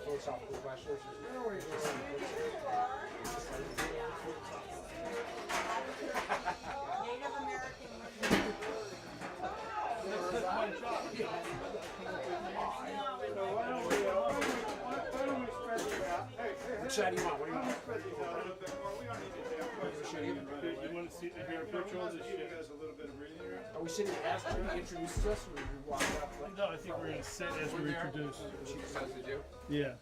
Philosophical questions. Native American. Which side do you want? What do you want? You want to see hear a picture of this shit? Are we sitting after he introduces us, or we walk up? No, I think we're gonna sit as we introduce. She decides to do. Yeah.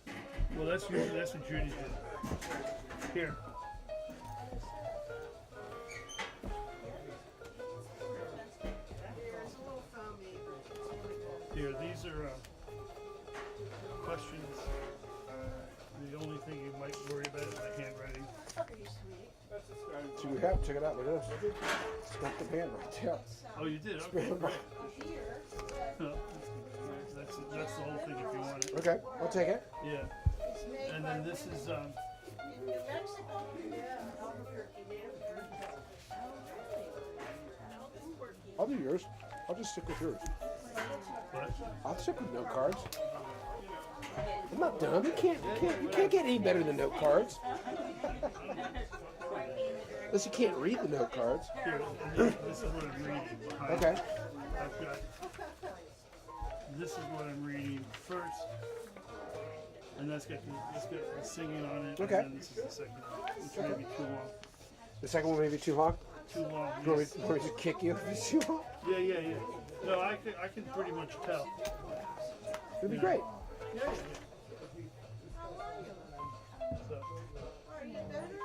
Well, that's what Judy did. Here. Here, these are questions. The only thing you might worry about is the handwriting. So we have, check it out, look at this. It's not the band right there. Oh, you did? Okay, great. That's the whole thing if you want it. Okay, I'll take it. Yeah. And then this is, I'll do yours. I'll just stick with yours. what? I'll stick with note cards. I'm not dumb. You can't get any better than note cards. Unless you can't read the note cards. Here, this is what I'm reading. Okay. I've got, this is what I'm reading first. And that's got the singing on it. Okay. And then this is the second one, which may be too long. The second one may be too long. Too long. You Yes. want me to kick you if it's too long? Yeah. No, I can pretty much tell. It'd be great. Yeah. So.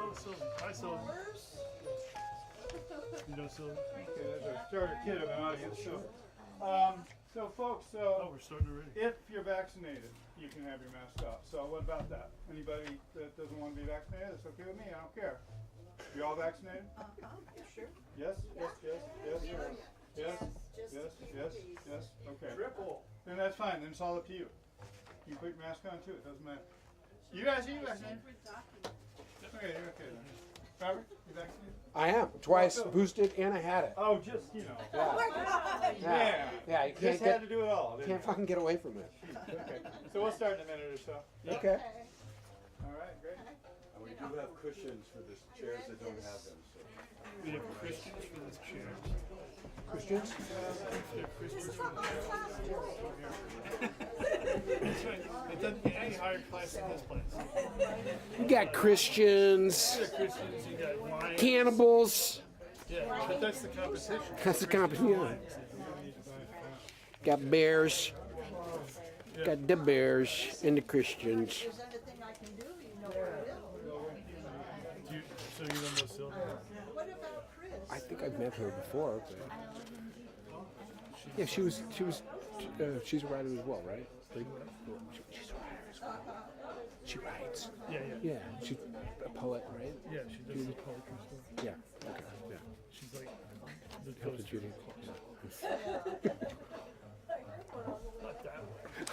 Oh, Sylvie. Hi, Sylvie. You know Sylvie? Okay, as I started kid of an audience, so folks, Oh, we're starting already. if you're vaccinated, you can have your mask off. So what about that? Anybody that doesn't want to be vaccinated, it's okay with me, I don't care. You all vaccinated? Sure. Yes, okay. Triple. Then that's fine, then it's all up to you. You put your mask on too, it doesn't matter. You guys, are you vaccinated? Okay, you're okay then. Robert, you vaccinated? I am. Twice boosted and I had it. Oh, just, you know. Yeah. Yeah, you Just had to do it all. didn't can't you? fucking get away from it. Okay, so we'll start in a minute or so. Okay. All right, great. And we do have cushions for the chairs that don't have them. So. We have Christians for this chair. Christians? We have Christians for this chair. That's right. It doesn't get any higher class than this place. You got Christians, You got Christians, you got lions. cannibals. Yeah, but that's the competition. That's the competition. Got bears. Got the bears and the Christians. If there's anything I can do, you know where it is. So you don't know Sylvia? What about Chris? I think I've met her before. But yeah, she's a writer as well, right? She's a writer as well. She writes. Yeah. Yeah, she's a poet, right? Yeah, she does the poetry stuff. Yeah. Okay. Yeah. She's like the Help ghost. Judy.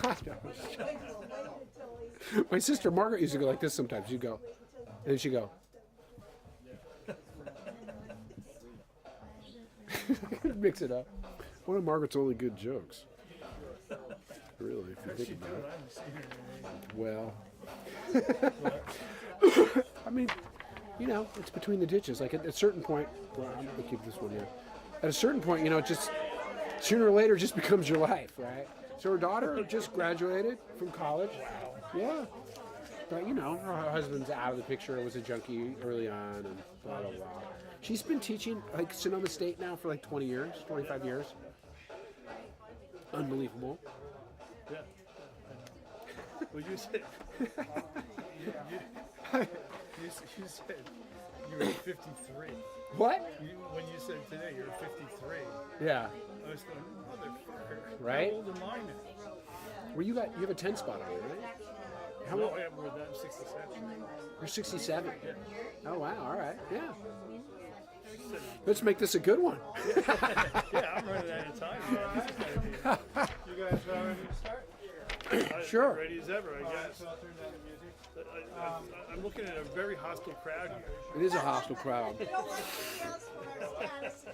Not that way. My sister Margaret used to go like this sometimes. She'd go, and then she'd go. Mix it up. One of Margaret's only good jokes. Really, if you think about it. Well, I mean, you know, it's between the ditches. Like at a certain point, well, I'm gonna keep this one here. At a certain point, you know, it just sooner or later, it just becomes your life, right? So her daughter just graduated from college. Yeah. But, you know, her husband's out of the picture, was a junkie early on, and blah, blah, blah. She's been teaching, like, Sonoma State now for, like, 20 years, 25 years. Unbelievable. Yeah. Well, you said you said you were 53. What? When you said today you're 53, Yeah. I was going, motherfucker. Right? How old am I now? Well, you have a 10 spot on it, right? How No, old? I am more than that. I'm 67. You're 67. Oh wow! All right. Yeah. Let's make this a good one. Yeah, I'm running out of time. Man. You guys ready to start? Sure. Ready as ever, I guess. So I'll turn down the music. I'm looking at a very hostile crowd here. It is a hostile crowd. You don't want anything else for our statuses.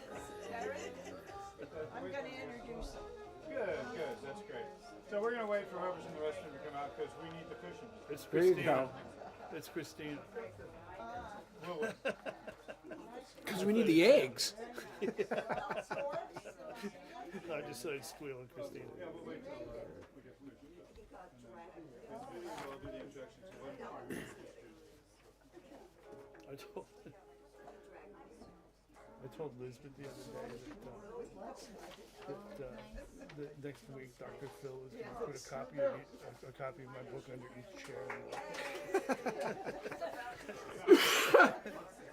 I'm gonna introduce them. Good, that's great. So we're gonna wait for whoever's in the restroom to come out because we need the cushions. It's There you Christina. go. It's Christina. We'll wait. Because we need the eggs. I just started squealing, Christina. Yeah, we'll wait till we get finished. I'll do the introductions. I told Lisbeth the other day that next week Dr. Phil is going to put a copy of my book under each chair.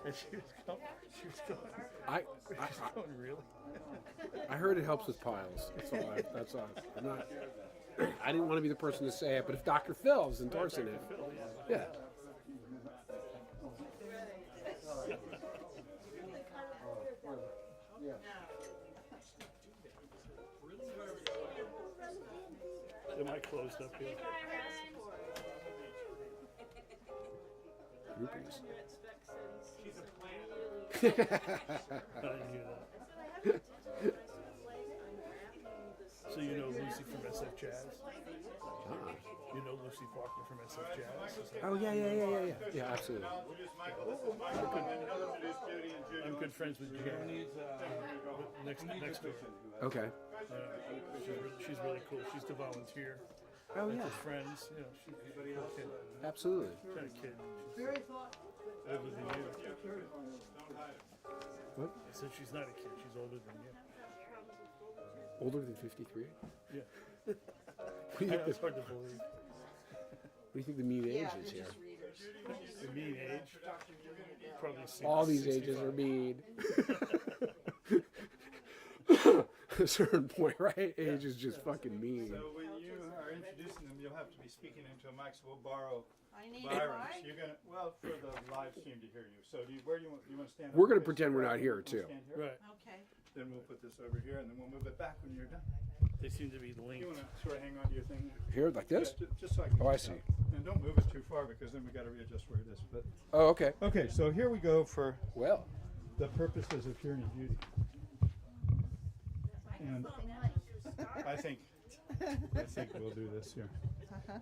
And she was going, really? I heard it helps with piles. That's all. I'm not. I didn't want to be the person to say it, but if Dr. Phil is endorsing it, Phil, yeah. Am I closed up here? Groupies. I didn't hear that. So you know Lucy from SF Jazz? You know Lucy Faulkner from SF Jazz? Oh yeah. Yeah, absolutely. I'm good friends with Jan. Next week. Okay. She's really cool. She's the volunteer. Oh With yeah, her friends, you know, she's a cool kid. absolutely. Kind of kid. Very thoughtful. Older than you. What? I said she's not a kid. She's older than you. Older than 53? Yeah. What do you I know think it's hard to believe. the mean age is here? The mean age, probably 60, All these ages 65. are mean. At a certain point, right? Age is just fucking mean. So when you are introducing them, you'll have to be speaking into a mic. So we'll borrow I need Byron. a So you're gonna for the live stream to hear you. So where do you want to stand? We're over gonna here? pretend we're not You here, wanna too. stand here? Right. Okay. Then we'll put this over here, and then we'll move it back when you're done. They seem to be You linked. want to sort of hang on to your thing? Here, like this? Yeah, just so I can. Oh, I get see. out. And don't move it too far because then we got to readjust where it is. But Oh, okay. okay, so here we go for Well, the purposes of hearing beauty. And I think we'll do this here.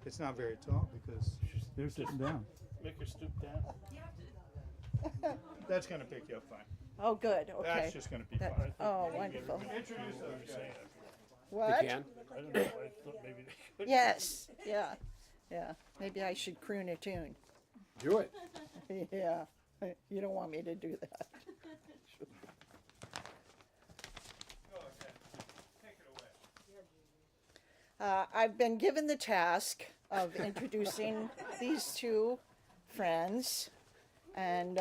It's not very tall because they're sitting down. Make her stoop down. That's going to pick you up fine. Oh, good. Okay. That's just going to be That- fine. oh, wonderful. Introduce those guys. you What? can. I don't know. I thought maybe they could. Yes. Yeah. Yeah. Maybe I should croon a tune. Do it. Yeah. You don't want me to do that. Go ahead. Take it away. I've been given the task of introducing these two friends. And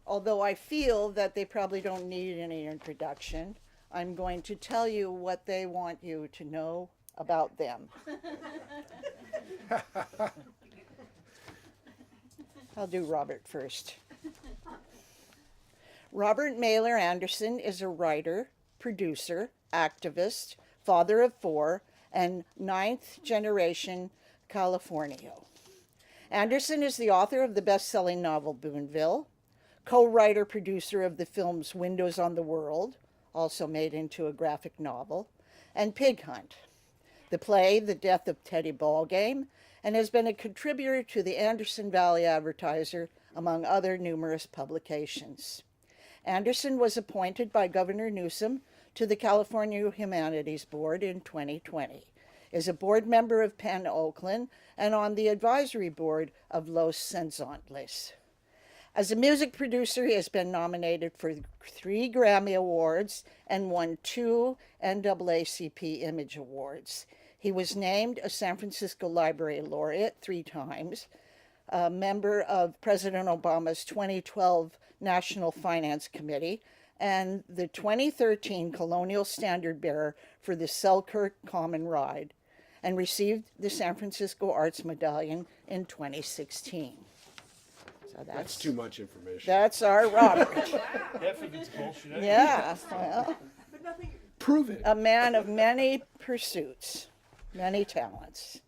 although I feel that they probably don't need any introduction, I'm going to tell you what they want you to know about them. I'll do Robert first. Robert Mailer Anderson is a writer, producer, activist, father of four, and ninth generation Californio. Anderson is the author of the best-selling novel Boonville, co-writer producer of the films Windows on the World, also made into a graphic novel, and Pig Hunt, the play The Death of Teddy Ballgame, and has been a contributor to the Anderson Valley Advertiser, among other numerous publications. Anderson was appointed by Governor Newsom to the California Humanities Board in 2020, is a board member of Penn Oakland, and on the advisory board of Los Sensationales. As a music producer, he has been nominated for 3 Grammy Awards and won 2 NAACP Image Awards. He was named a San Francisco Library Laureate 3 times, a member of President Obama's 2012 National Finance Committee, and the 2013 Colonial Standard Bearer for the Selkirk Common Ride, and received the San Francisco Arts Medallion in 2016. So That's too much information. That's our Robert. Half of it's bullshit. Yeah, well, Prove it. a man of many pursuits, many talents.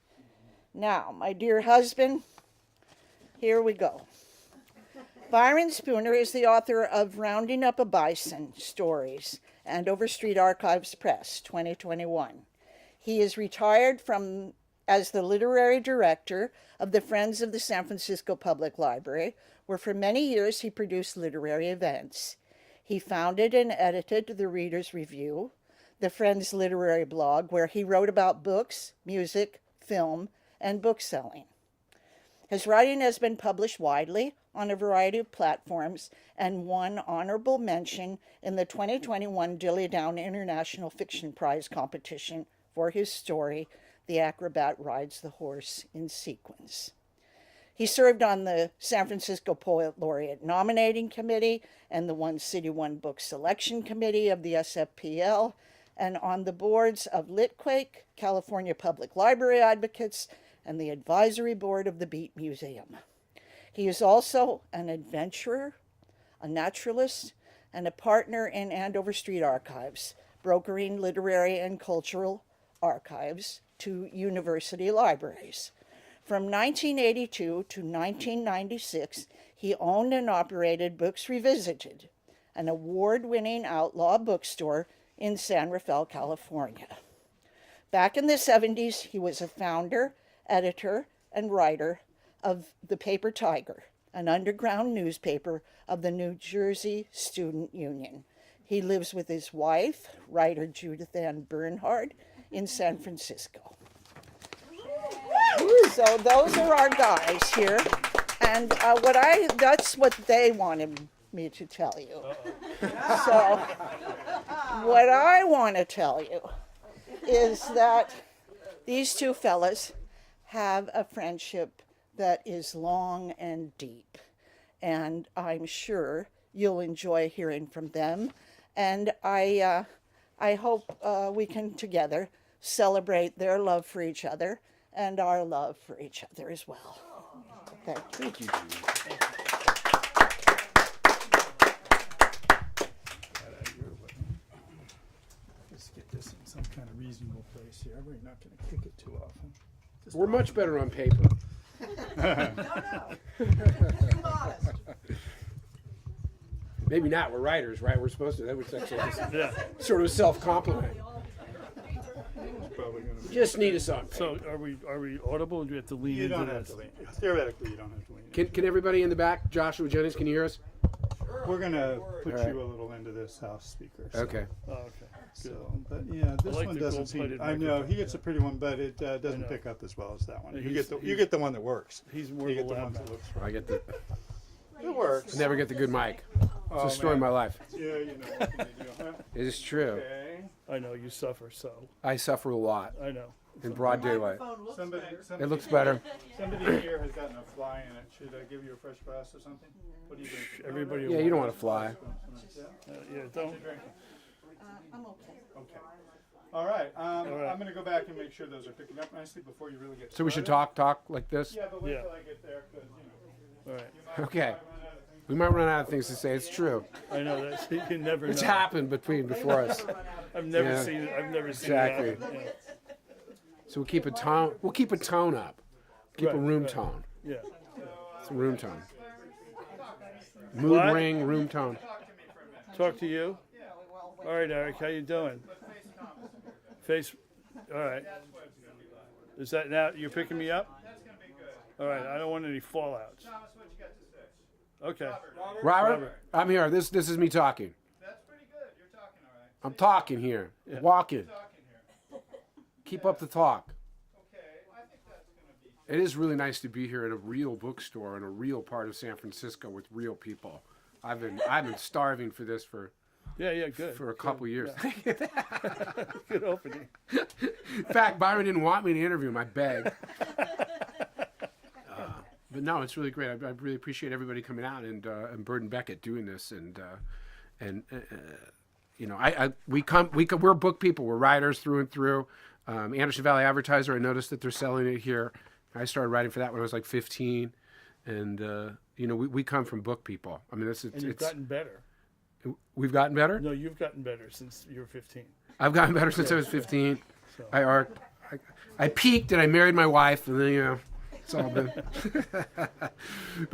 Now, my dear husband, here we go. Byron Spooner is the author of Rounding Up a Bison Stories, Andover Street Archives Press, 2021. He is retired as the literary director of the Friends of the San Francisco Public Library, where for many years he produced literary events. He founded and edited the Reader's Review, the Friends literary blog, where he wrote about books, music, film, and book selling. His writing has been published widely on a variety of platforms and won honorable mention in the 2021 Dilly Down International Fiction Prize competition for his story, The Acrobat Rides the Horse in Sequins. He served on the San Francisco Poet Laureate Nominating Committee and the One City One Book Selection Committee of the SFPL, and on the boards of Litquake, California Public Library Advocates, and the advisory board of the Beat Museum. He is also an adventurer, a naturalist, and a partner in Andover Street Archives, brokering literary and cultural archives to university libraries. From 1982 to 1996, he owned and operated Books Revisited, an award-winning outlaw bookstore in San Rafael, California. Back in the 70s, he was a founder, editor, and writer of the Paper Tiger, an underground newspaper of the New Jersey Student Union. He lives with his wife, writer Judith Ann Bernhard, in San Francisco. So those are our guys here, and that's what they wanted me to tell you. So what I want to tell you is that these two fellas have a friendship that is long and deep, and I'm sure you'll enjoy hearing from them. And I hope we can together celebrate their love for each other and our love for each other as well. Thank you. Thank you, Judy. Let's get this in some kind of reasonable place here. We're not going to kick it too often. We're much better on paper. Too modest. Maybe not. We're writers, right? We're supposed to. That was actually just Yeah. sort of self-compliment. Probably gonna be. Just need us on paper. So are we audible, or do we have to lean You into don't have this? to lean. Theoretically, you don't have to lean. Can everybody in the back, Joshua Jennings, can you hear us? We're gonna put All right. you a little into this house speaker. So. Okay. Oh, okay. Good. So, but yeah, this like one the doesn't seem. gold-plated I know microphone. he gets a pretty one, but it know. doesn't pick up as well as that one. Yeah, You he's- get the he's- one that works. He's more You of a get the lab ones that man. looks I get the. It works. I never get the good mic. It's Oh, a story of my man. life. Yeah, you know what can you do, huh? It is true. Okay. I know you suffer, so I suffer a lot I know. in broad daylight. Microphone looks Somebody, better. It somebody, looks better. somebody here has gotten a fly in it. Should I give you a fresh glass or something? What do you think? Everybody. Yeah, you don't want to fly. Yeah. Yeah, don't. I'm okay. Okay. All right. right. I'm gonna go back and make sure those are picking up nicely before you really get. So we should started. talk like this? Yeah, but wait Yeah. till I get there, because All right. you Okay. might run out of things. We might run out of things to say. It's true. I know that you can never It's know. happened before us. I've never Yeah. seen it. I've never seen Exactly. it happen. So we'll keep a tone. We'll keep a tone up. Keep a Right, room right. tone. Yeah. It's a room tone. Mood What? ring, room tone. Talk to you. All right, Eric. How you doing? Face. All right. Is that now? You're picking me up? All right. I don't want any fallouts. Okay. Robert, I'm here. This is me talking. That's pretty good. You're talking all right. I'm talking here. Walking. Talking here. Keep up the talk. Okay. I think that's gonna be. It is really nice to be here in a real bookstore in a real part of San Francisco with real people. I've been starving for this for Yeah. Good. a couple years. Good opening. In fact, Byron didn't want me to interview him. I begged. But no, it's really great. I really appreciate everybody coming out and Bird and Beckett doing this and you know, we're book people. We're writers through and through. Anderson Valley Advertiser, I noticed that they're selling it here. I started writing for that when I was like 15. And, we come from book people. I mean, And you've gotten better. We've gotten better? No, you've gotten better since you were 15. I've gotten better since I was 15. So. I peaked and I married my wife, and then, it's all been. But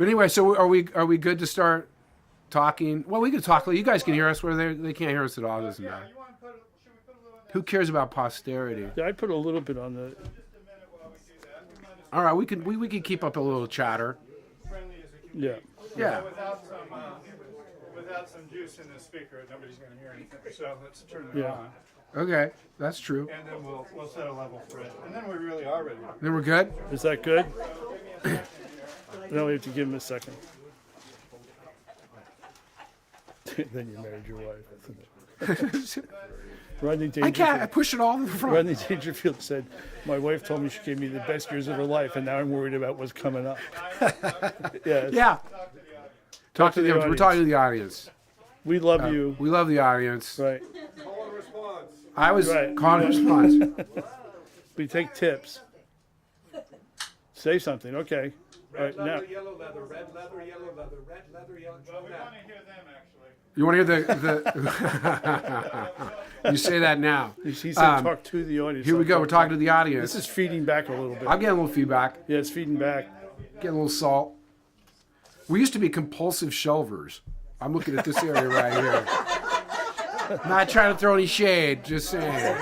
anyway, so are we good to start talking? Well, we can talk. You guys can hear us where they can't hear us at all. It doesn't matter. You want to should we put a little in Who cares about posterity? Yeah, I put a little bit on the. just a minute while we do that? We might as All right, we can keep up a little chatter. friendly as it can Yeah. be. Yeah. Without some juice in the speaker, nobody's going to hear anything. So let's turn it Yeah. on, Okay, that's true. and then we'll set a level for it, and then we really are ready. Then we're good. Is that good? Now we have to give him a second. Then you married your wife. Rodney I Dangerfield. can't. I push it all to the front. Rodney Dangerfield said, "My wife told me she gave me the best years of her life, and now I'm worried about what's coming up." Yeah. Yeah. Talk to the audience. We're audience. talking to the audience. We love you. We love the audience. Right. Call and response. I was Right. call and response. We take tips. Say something. Okay. All right. Now. Leather, yellow leather, red leather, yellow leather, red leather, yellow Well, we leather. want to hear them actually. You want to hear the You say that now. He said, "Talk to the audience." Here we go. We're talking to the audience. This is feeding back a little bit. I'm getting a little feedback. Yeah, it's feeding back. Getting a little salt. We used to be compulsive shelvers. I'm looking at this area right here. Not trying to throw any shade. Just saying.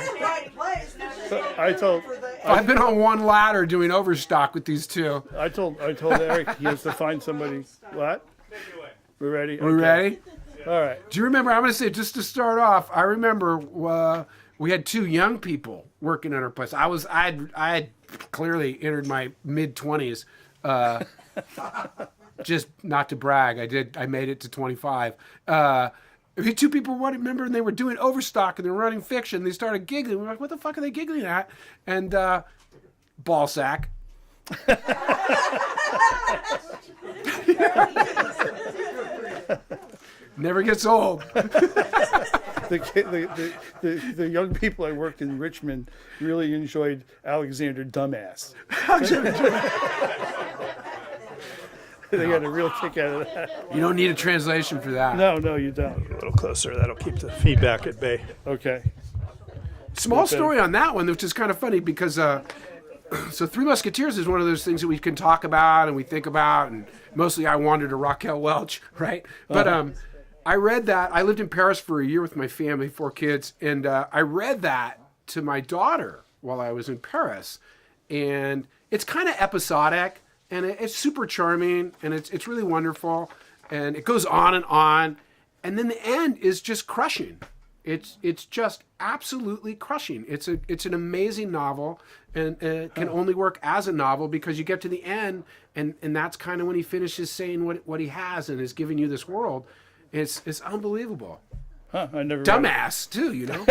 I told I've been on one ladder doing overstock with these two. I told Eric he has to find somebody. What? We're ready. Are we Okay. ready? All right. Do you remember? I'm going to say, just to start off, I remember we had two young people working at our place. I had clearly entered my mid 20s. Just not to brag, I made it to 25. We had two people remember, and they were doing overstock and they were running fiction. They started giggling. We're like, what the fuck are they giggling at? And ball sack. Never gets old. The young people I worked in Richmond really enjoyed Alexander Dumbass. They got a real kick out of that. You don't need a translation for that. No, you don't. A little closer. That'll keep the feedback at bay. Okay. Small story on that one, which is kind of funny because so Three Musketeers is one of those things that we can talk about and we think about, and mostly I wandered to Raquel Welch, right? But I read that. I lived in Paris for a year with my family, 4 kids, and I read that to my daughter while I was in Paris, and it's kind of episodic, and it's super charming, and it's really wonderful, and it goes on, and then the end is just crushing. It's just absolutely crushing. It's an amazing novel, and it can only work as a novel because you get to the end, and that's kind of when he finishes saying what he has and is giving you this world. It's unbelievable. Huh, I never. Dumbass too, you know.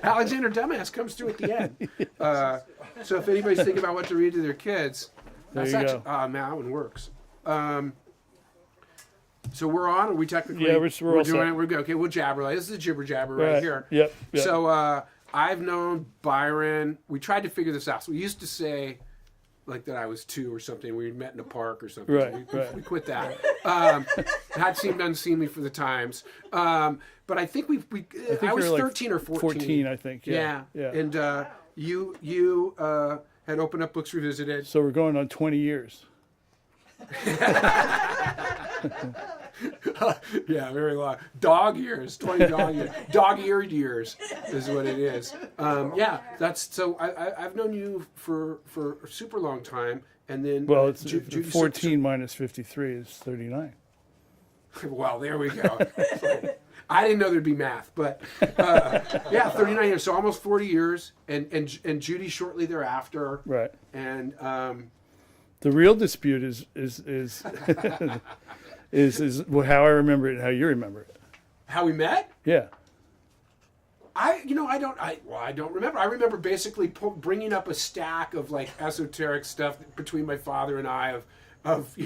Alexander Dumbass comes through at the end. So if anybody's thinking about what to read to their kids, that's There you actually man, that one works. So we're on. Are we technically? Yeah, we're all doing set. it. We're good. Okay, we'll jabber. This is a jibber jabber right here. Yep. So I've known Byron. We tried to figure this out. So we used to say like that I was 2 or something. We met in a park or something. Right, So right. we quit that. That seemed unseemly for the times. But I think I was you were like 13 or 14. 14, I think. Yeah. And you had opened up Books Revisited. So we're going on 20 years. Yeah, very long. Dog years, 20 dog years. Dog-eared years is what it is. Yeah, that's so. I've known you for a super long time, and then Well, it's Judy 14 minus 53 is 39. Well, there we go. I didn't know there'd be math, but yeah, 39 years, so almost 40 years, and Judy shortly thereafter. Right. And The real dispute is is how I remember it and how you remember it. how we met? Yeah. I don't remember. I remember basically bringing up a stack of like esoteric stuff between my father and I of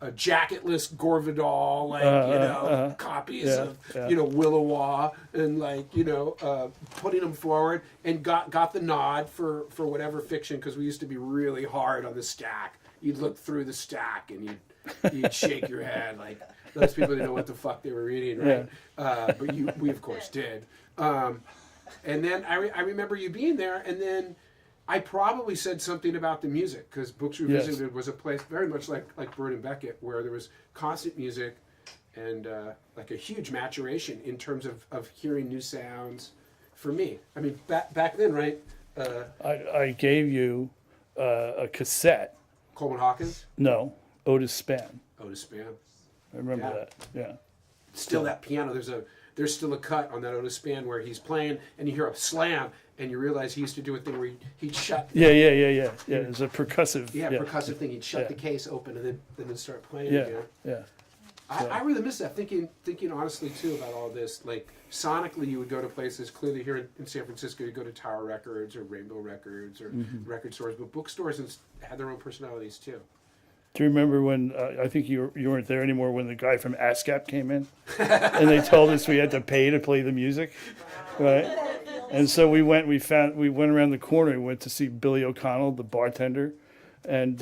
jacketless Gore-Vidal, copies of Willowa, and putting them forward, and got the nod for whatever fiction, because we used to be really hard on the stack. You'd look through the stack and you'd shake your head like those people didn't know what the fuck they were reading, right? But we of course did. And then I remember you being there, and then I probably said something about the music, because Books Revisited was a place very much like Bird and Beckett, where there was constant music and like a huge maturation in terms of hearing new sounds. For me, I mean, back then, right? I gave you a cassette. Coleman Hawkins? No, Otis Spann. Otis Spann. I remember that. Yeah. Still that piano. There's still a cut on that Otis Spann where he's playing and you hear a slam and you realize he used to do a thing where he'd shut. Yeah. It's a percussive. Percussive thing. He'd shut the case open and then start playing again. Yeah. I really miss that. Thinking honestly too about all this. Like sonically, you would go to places. Clearly here in San Francisco, you go to Tower Records or Rainbow Records or record stores, but bookstores had their own personalities too. Do you remember when I think you weren't there anymore when the guy from ASCAP came in, and they told us we had to pay to play the music, right? And so we went around the corner. We went to see Billy O'Connell, the bartender, and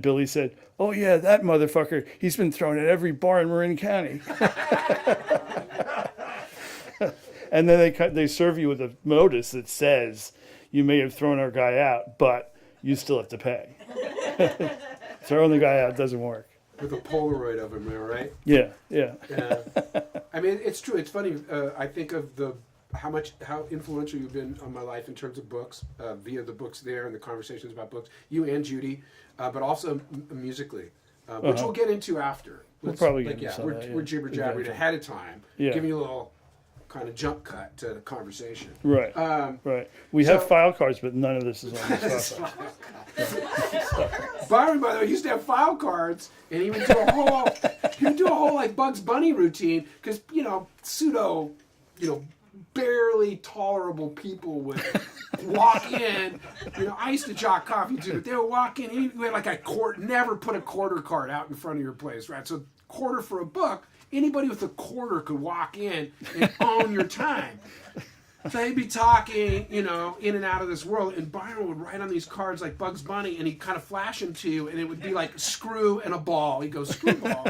Billy said, "Oh yeah, that motherfucker. He's been thrown at every bar in Marin County." And then they serve you with a notice that says you may have thrown our guy out, but you still have to pay. Throwing the guy out doesn't work. With a Polaroid of him there, right? Yeah. I mean, it's true. It's funny. I think of how influential you've been on my life in terms of books, via the books there and the conversations about books. You and Judy, but also musically, which we'll get into after. We'll probably get into we're, that, yeah. we're jibber jabbering ahead of time, giving you a little kind of jump cut to the conversation. Right. Right. We have file cards, but none of this is on this file card. Byron, by the way, used to have file cards, and he would do a whole like Bugs Bunny routine, because pseudo, barely tolerable people would walk in. I used to jock coffee too, but they would walk in. And you had like never put a quarter card out in front of your place, right? So quarter for a book. Anybody with a quarter could walk in and own your time. So they'd be talking, in and out of this world, and Byron would write on these cards like Bugs Bunny, and he'd kind of flash them to you, and it would be like screw and a ball. He'd go, screw ball.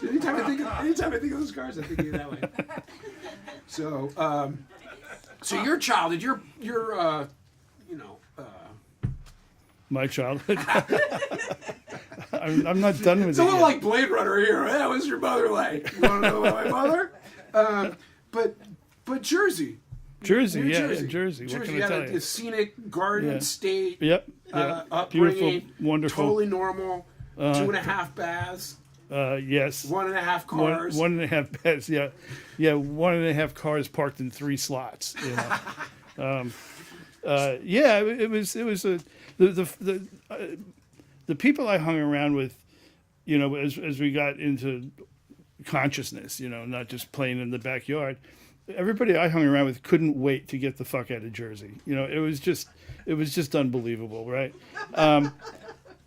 Anytime I think of those cards, I think of you that way. So, your childhood, My childhood. I'm not done with it's a little like Blade Runner here. Hey, what was your mother like? You want to know about my mother? But Jersey. Jersey. Jersey. What can I tell you? A scenic garden state. Yep. Upbringing. Beautiful, wonderful. Totally normal. 2.5 baths. Yes. 1.5 cars. 1.5 baths. Yeah. 1.5 cars parked in 3 slots. It was the people I hung around with, as we got into consciousness, not just playing in the backyard. Everybody I hung around with couldn't wait to get the fuck out of Jersey. It was just unbelievable, right?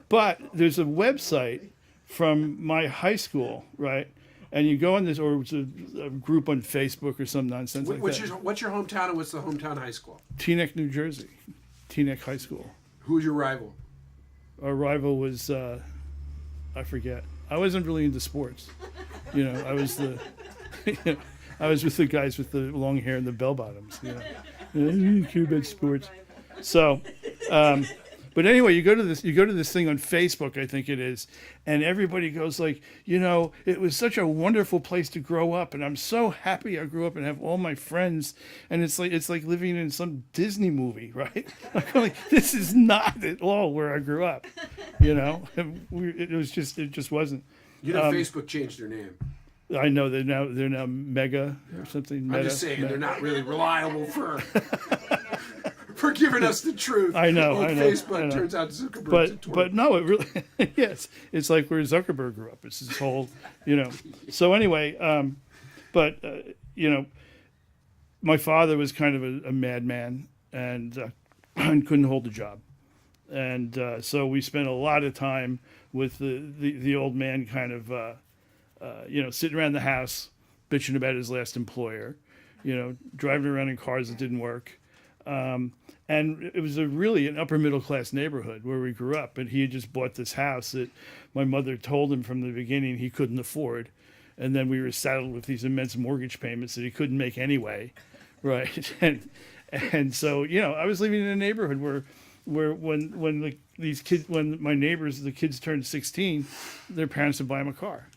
But there's a website from my high school, right? And you go on this, or it's a group on Facebook or some nonsense like that. What's your hometown and what's the hometown high school? Teaneck, New Jersey. Teaneck High School. Who's your rival? Our rival was, I forget. I wasn't really into sports. I was I was with the guys with the long hair and the bell bottoms. I didn't care about sports. So, but anyway, you go to this thing on Facebook, I think it is, and everybody goes like, it was such a wonderful place to grow up, and I'm so happy I grew up and have all my friends, and it's like living in some Disney movie, right? I'm like, this is not at all where I grew up, it just wasn't. Facebook changed their name. I know they're now Mega or something. I'm just saying they're not really reliable for giving us the truth. I know. Facebook turns out Zuckerberg. But no, it really yes. It's like where Zuckerberg grew up. It's this whole, So anyway, my father was kind of a madman and couldn't hold a job. So we spent a lot of time with the old man kind of, sitting around the house, bitching about his last employer, driving around in cars that didn't work. And it was really an upper middle class neighborhood where we grew up. And he had just bought this house that my mother told him from the beginning he couldn't afford. And then we were saddled with these immense mortgage payments that he couldn't make anyway. Right. And so, I was living in a neighborhood where when my neighbors, the kids turned 16, their parents would buy them a car,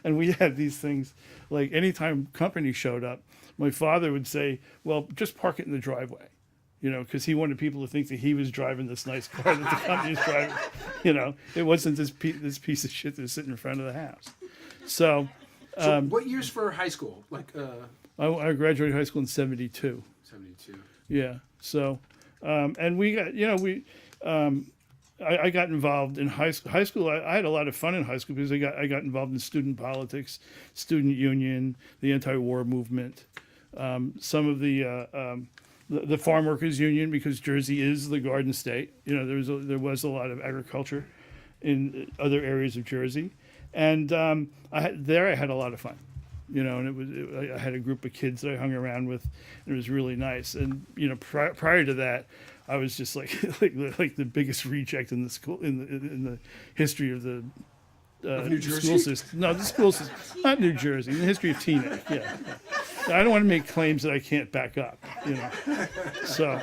and we had these things like anytime company showed up, my father would say, well, just park it in the driveway, because he wanted people to think that he was driving this nice car that the company was driving. It wasn't this piece of shit that's sitting in front of the house. So what years for high school? Like I graduated high school in 72. 72. Yeah. So, and we got, I got involved in high school. I had a lot of fun in high school because I got involved in student politics, student union, the anti-war movement, some of the farm workers union, because Jersey is the Garden State. There was a lot of agriculture in other areas of Jersey, and I had a lot of fun. And I had a group of kids that I hung around with, and it was really nice. And prior to that, I was just like the biggest reject in the school in the history of the New Jersey? school system. No, the school system, not New Jersey. In the history of teenage. Yeah. I don't want to make claims that I can't back up. So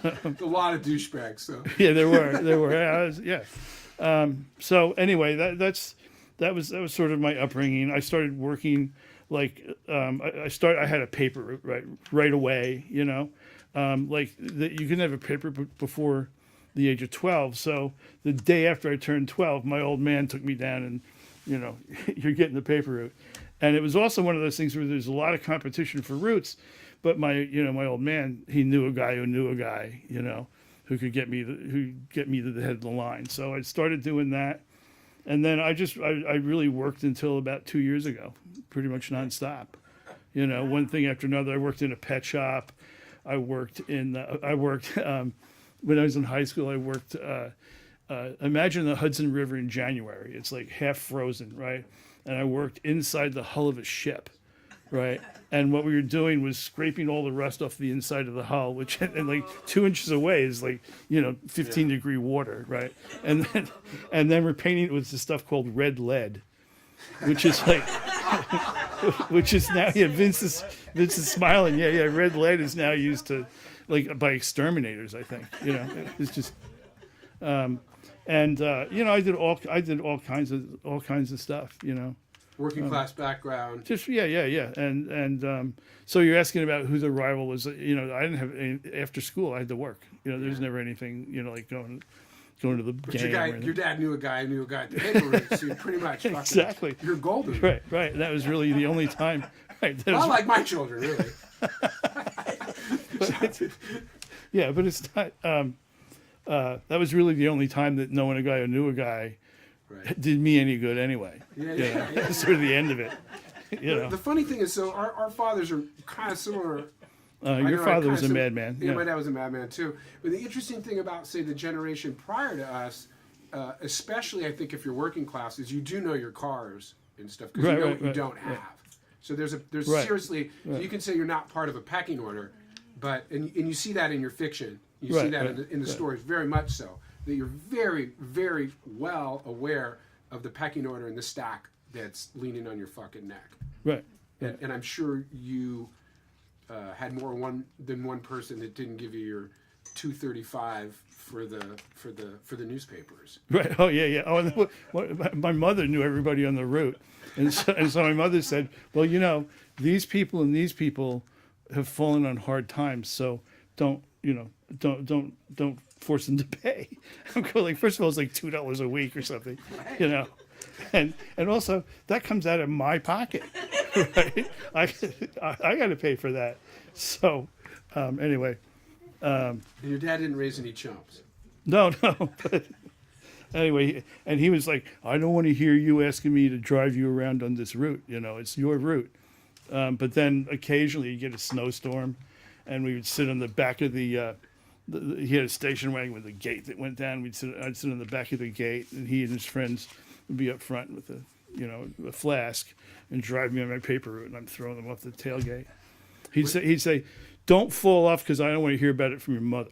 a lot of douchebags. So yeah, there were. So anyway, that was sort of my upbringing. I started working. I had a paper right away, you couldn't have a paper before the age of 12. So the day after I turned 12, my old man took me down and, you're getting the paper route. And it was also one of those things where there's a lot of competition for routes, but my old man, he knew a guy who knew a guy, who could get me to the head of the line. So I started doing that. And then I really worked until about 2 years ago, pretty much nonstop. One thing after another. I worked in a pet shop. I worked when I was in high school. I worked. Imagine the Hudson River in January. It's like half frozen, right? And I worked inside the hull of a ship, right? And what we were doing was scraping all the rust off the inside of the hull, which and like 2 inches away is 15-degree water, right? And then we're painting it with this stuff called red lead, which is which is now Vince is smiling. Yeah, red lead is now used to by exterminators, I think. It's just I did all kinds of stuff. Working class background. Just yeah. And so you're asking about who the rival was. I didn't have any, after school. I had to work. There's never anything. Like going to the but game. Your dad knew a guy at the paper route, so you pretty much exactly. You're golden. Right. And that was really the only time. Right. Not like my children, really. But it's not. That was really the only time that knowing a guy who knew a guy. Right. Did me any good anyway. Yeah. That's sort of the end of it. The funny thing is, so our fathers are kind of similar. Your father was a madman. Yeah, my dad was a madman too. But the interesting thing about, say, the generation prior to us, especially I think if you're working class, is you do know your cars and stuff because you know what you don't have. So there's seriously, you can say you're not part of a pecking order, but and you see that in your fiction. You see that in the stories very much so. That you're very, very well aware of the pecking order and the stack that's leaning on your fucking neck. Right. And I'm sure you had more than one person that didn't give you your $2.35 for the newspapers. Right. Oh yeah. Oh, and my mother knew everybody on the route, and so my mother said, "Well, these people and these people have fallen on hard times, so don't force them to pay." I'm going first of all, it's like $2 a week or something, and also that comes out of my pocket, right? I got to pay for that. So anyway, and your dad didn't raise any chumps. No, but anyway, and he was like, "I don't want to hear you asking me to drive you around on this route. It's your route." But then occasionally you get a snowstorm, and we would sit on the back of the he had a station wagon with a gate that went down. I'd sit on the back of the gate, and he and his friends would be up front with a flask and drive me on my paper route, and I'm throwing them off the tailgate. He'd say, "Don't fall off because I don't want to hear about it from your mother."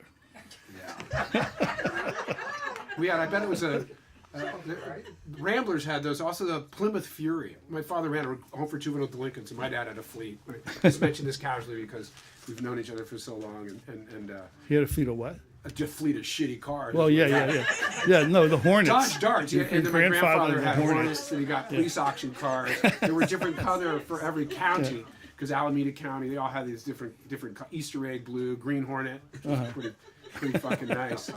I bet it was the Ramblers had those. Also, the Plymouth Fury. My father ran a home for juvenile delinquents, and my dad had a fleet. I just mentioned this casually because we've known each other for so long, and He had a fleet of what? a fleet of shitty cars. Well, yeah. No, the Hornets. Dodge Darts. Yeah, and then my grandfather had Hornets. Hornets, and he got police auction cars. There were different color for every county. Because Alameda County, they all had these different Easter egg blue, Green Hornet, which was pretty fucking nice.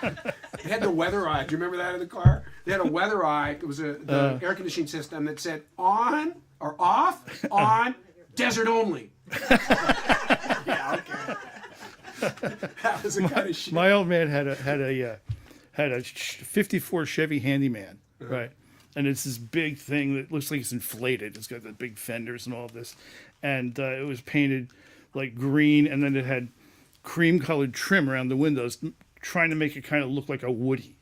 They had the weather eye. Do you remember that in the car? They had a weather eye. It was the air conditioning system that said on or off, on, desert only. Yeah, okay. That was the kind of shit. My old man had a 54 Chevy Handyman, right? And it's this big thing that looks like it's inflated. It's got the big fenders and all of this, and it was painted like green, and then it had cream-colored trim around the windows, trying to make it kind of look like a Woody,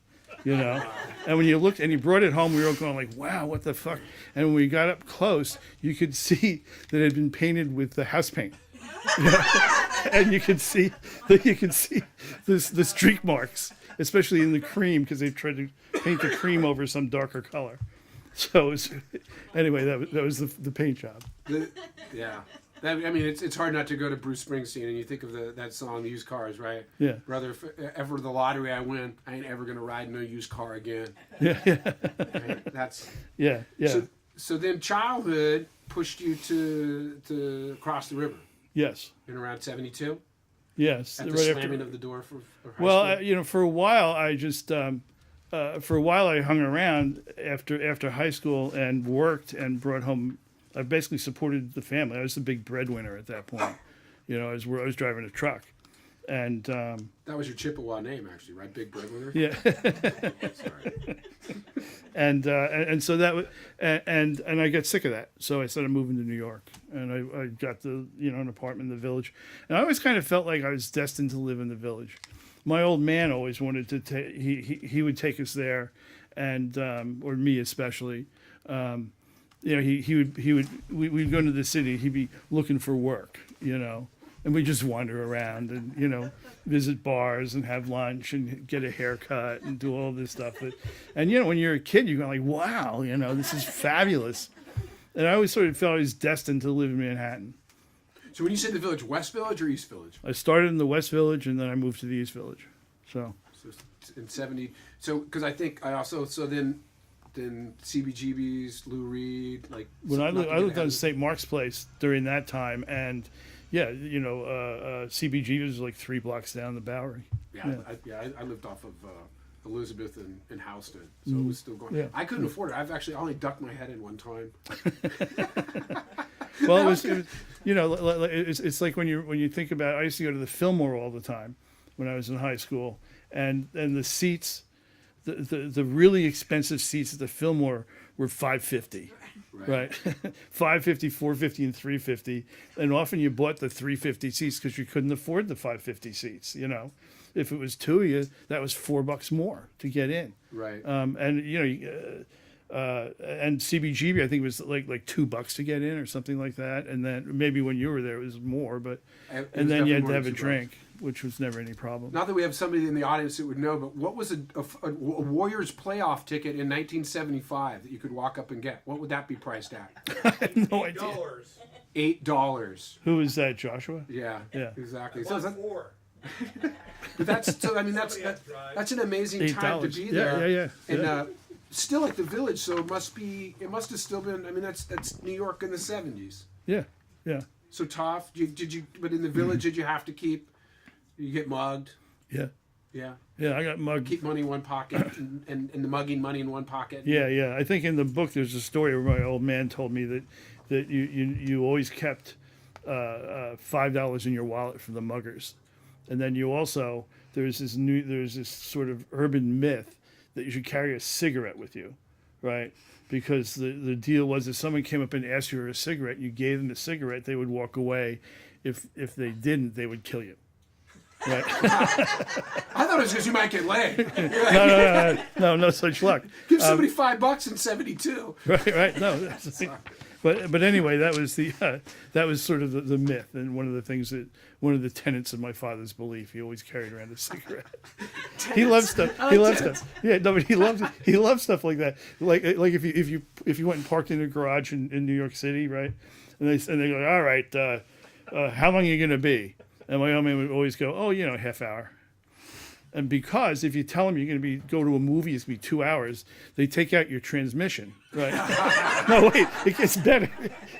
And when you looked, and he brought it home, we were all going like, "Wow, what the fuck?" And when we got up close, you could see that it had been painted with the house paint. And you could see the streak marks, especially in the cream, because they tried to paint the cream over some darker color. So anyway, that was the paint job. It's hard not to go to Bruce Springsteen and you think of that song, "Used Cars," right? Yeah. Brother, if ever the lottery I win, I ain't ever gonna ride no used car again. Yeah. Right? That's Yeah. So then childhood pushed you to cross the river. Yes. In around 72? Yes. At the right slamming after. of the door for high Well, school? for a while, I just I hung around after high school and worked and brought home. I basically supported the family. I was the big breadwinner at that point. I was driving a truck, and that was your Chippewa name, actually, right? Big breadwinner. yeah. Sorry. And so that was, and I got sick of that. So I started moving to New York, and I got an apartment in the Village, and I always kind of felt like I was destined to live in the Village. My old man always wanted to take. He would take us there, and or me especially. We'd go into the city. He'd be looking for work, and we just wander around and visit bars and have lunch and get a haircut and do all this stuff. And when you're a kid, you're going like, wow, this is fabulous. And I always sort of felt I was destined to live in Manhattan. So when you say the Village, West Village or East Village? I started in the West Village and then I moved to the East Village. So in 70. So because I think I also then CBGB's, Lou Reed, like when I lived on St. Mark's Place during that time, and CBG was like 3 blocks down the Bowery. I lived off of Elizabeth and Houston, so it was still going. Yeah. I couldn't afford it. I've actually only ducked my head in one time. Well, it's like when you think about. I used to go to the Fillmore all the time when I was in high school, and the seats. The really expensive seats at the Fillmore were $5.50, right? $5.50, $4.50, and $3.50, and often you bought the $3.50 seats because you couldn't afford the $5.50 seats. If it was 2 of you, that was $4 more to get in. Right. And CBGB I think was like $2 to get in or something like that, and then maybe when you were there it was more, but and then you had to have a drink, which was never any problem. Not that we have somebody in the audience that would know, but what was a Warriors playoff ticket in 1975 that you could walk up and get? What would that be priced at? I have no idea. $8. Who is that, Joshua? Yeah. Exactly. So four. But that's an amazing time to be there. Yeah. And still at the Village, so it must have still been. I mean, that's New York in the 70s. Yeah. So tough. Did you? But in the Village, did you have to keep? You get mugged. Yeah. Yeah. Yeah, I got mugged. Keep money in one pocket and the mugging money in one pocket. Yeah. I think in the book there's a story where my old man told me that you always kept $5 in your wallet for the muggers, and then you also there's this sort of urban myth that you should carry a cigarette with you, right? Because the deal was if someone came up and asked you for a cigarette, you gave them the cigarette, they would walk away. If they didn't, they would kill you. Right. I thought it was because you might get laid. No such luck. Give somebody $5 in 72. Right. No. But anyway, that was sort of the myth, and one of the tenets of my father's belief. He always carried around a cigarette. He loved stuff. Yeah, no, but he loved stuff like that. Like if you went and parked in a garage in New York City, right? And they go, all right, how long are you going to be? And my old man would always go, oh, half hour. And because if you tell them you're going to go to a movie, it's going to be 2 hours, they take out your transmission. Right? No, wait, it gets better.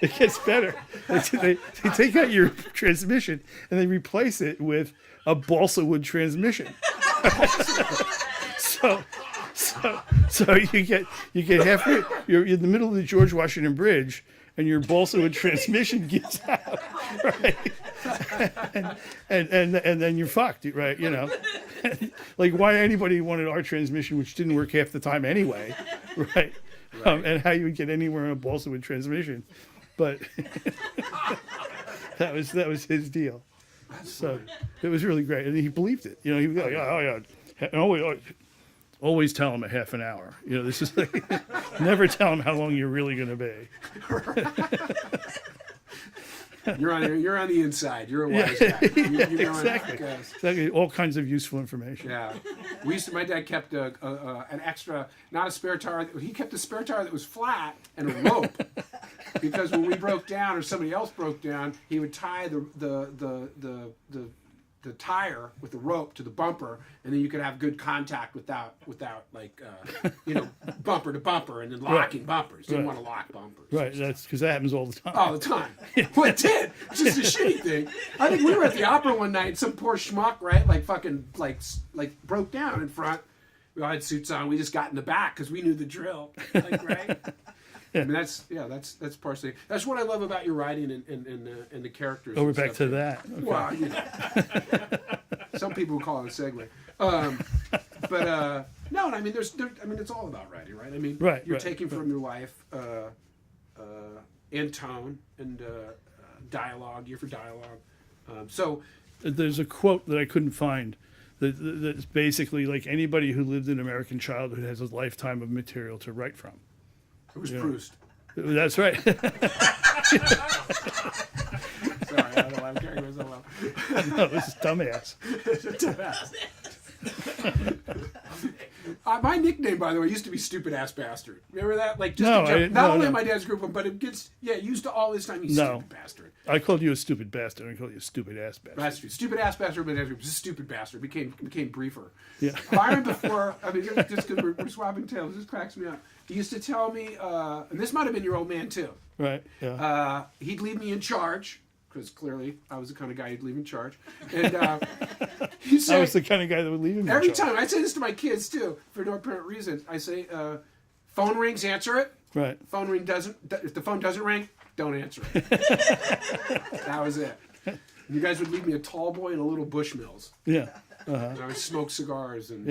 It gets better. They take out your transmission and they replace it with a balsa wood transmission. So you get halfway. You're in the middle of the George Washington Bridge, and your balsa wood transmission gives out, right? and then you're fucked, right? Like why anybody wanted our transmission, which didn't work half the time anyway, right? And how you would get anywhere in a balsa wood transmission, but that was his deal. So it was really great, and he believed it. He was like, oh yeah, and always tell him a half an hour. This is like, never tell him how long you're really going to be. You're on the inside. You're a wise guy. Exactly. All kinds of useful information. Yeah. My dad kept an extra, not a spare tire. He kept a spare tire that was flat and a rope. Because when we broke down or somebody else broke down, he would tie the tire with the rope to the bumper, and then you could have good contact without like bumper to bumper, and then locking bumpers. Didn't want to lock bumpers. Right, that's because that happens all the time. All the time. Well, it did. It's just a shitty thing. I think we were at the opera one night, and some poor schmuck, right, like fucking like broke down in front. We all had suits on. We just got in the back because we knew the drill. Like, right. I mean, that's partially. That's what I love about your writing and the characters. We're back to that. Okay. Well, some people would call it a segue. But no, I mean, it's all about writing, right? I mean, you're taking from your life and tone and dialogue. You're for dialogue. So there's a quote that I couldn't find. That's basically like anybody who lived in American childhood has a lifetime of material to write from. It was Proust. That's right. Sorry, I don't know why I'm carrying myself out. No, this is dumbass. My nickname, by the way, used to be Stupid Ass Bastard. Remember that? Like, just not only in my dad's group, but it gets used to all this time. Stupid bastard. I called you a stupid bastard. I called you a stupid ass bastard. That's true. Stupid ass bastard, but it was a stupid bastard. Became briefer. Yeah. Byron before. I mean, just because we're swapping tails, this cracks me up. He used to tell me, and this might have been your old man too. Right. Yeah. He'd leave me in charge. Because clearly I was the kind of guy who'd leave in charge. And he said, I was the kind of guy that would leave him in charge. Every time, I say this to my kids too, for no apparent reason. I say, phone rings, answer it. Right. If the phone doesn't ring, don't answer it. That was it. And you guys would leave me a tall boy and a little Bushmills. Yeah. And I would smoke cigars and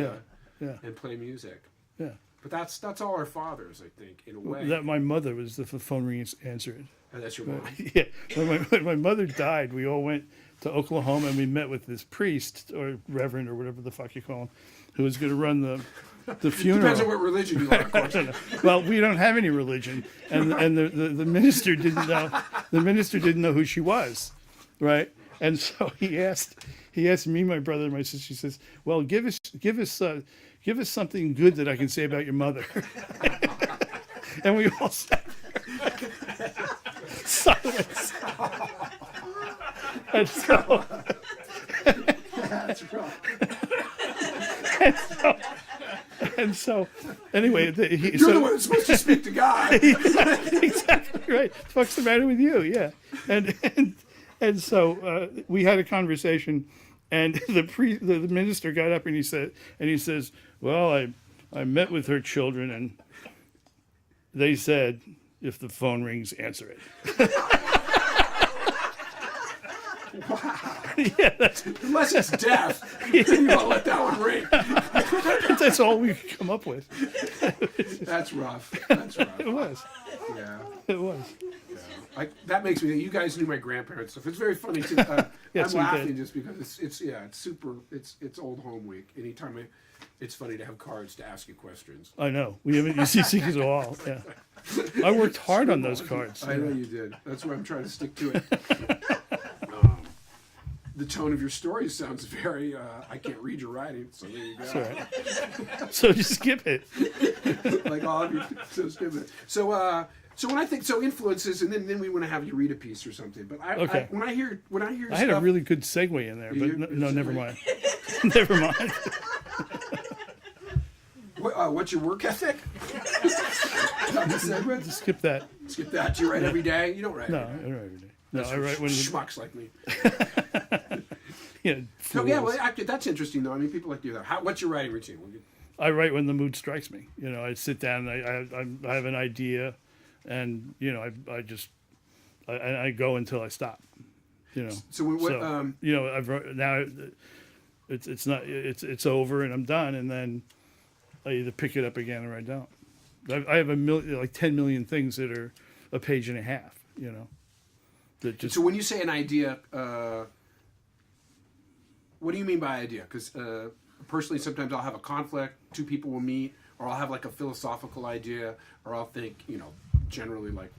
play music. Yeah. But that's all our fathers, I think, in a way. That my mother was the phone ring answer it. Oh, that's your mom. Yeah. When my mother died, we all went to Oklahoma and we met with this priest or reverend or whatever the fuck you call him, who was going to run the funeral. Depends on what religion you are, of course. Well, we don't have any religion, and the minister didn't know. The minister didn't know who she was, right? And so he asked me, my brother, and my sister. He says, "Well, give us something good that I can say about your mother." And we all sat there. Silence. And so, That's rough. and so anyway, You're the one that's supposed to speak to God. Exactly right. What's the matter with you? Yeah, and so we had a conversation, and the minister got up and he says, "Well, I met with her children, and they said if the phone rings, answer it." Wow. Yeah, Unless it's death, then you don't let that one ring. that's all we could come up with. That's rough. That's rough. It was. Yeah. It was. Yeah. that makes me. You guys knew my grandparents stuff. It's very funny too. Yes, I'm we laughing did. just because it's super. It's old home week. Anytime it's funny to have cards to ask you questions. I know. We haven't used these things at all. Yeah. I worked hard on those cards. I know you did. That's why I'm trying to stick to it. The tone of your story sounds very. I can't read your writing, so there you go. It's all right. So just skip it. Like all of you. So skip it. So when I think influences, and then we want to have you read a piece or something. But Okay. when I hear I had a really good segue in there, You- but no, never mind. Never mind. what's your work ethic? Skip that. Skip that. Do you write every day? You don't write. No, every day. I don't write every day. No, I write when schmucks like me. yeah. So yeah, fools. well, actually, that's interesting though. I mean, people like to do that. What's your writing routine? I write when the mood strikes me. You know, I sit down and I have an idea, and you know, I go until I stop. You know. So what? You know, I've now it's over and I'm done, and then I either pick it up again or I don't. I have like 10 million things that are a page and a half. You know. That just So when you say an idea, what do you mean by idea? Because personally, sometimes I'll have a conflict, two people will meet, or I'll have like a philosophical idea, or I'll think, you know, generally like,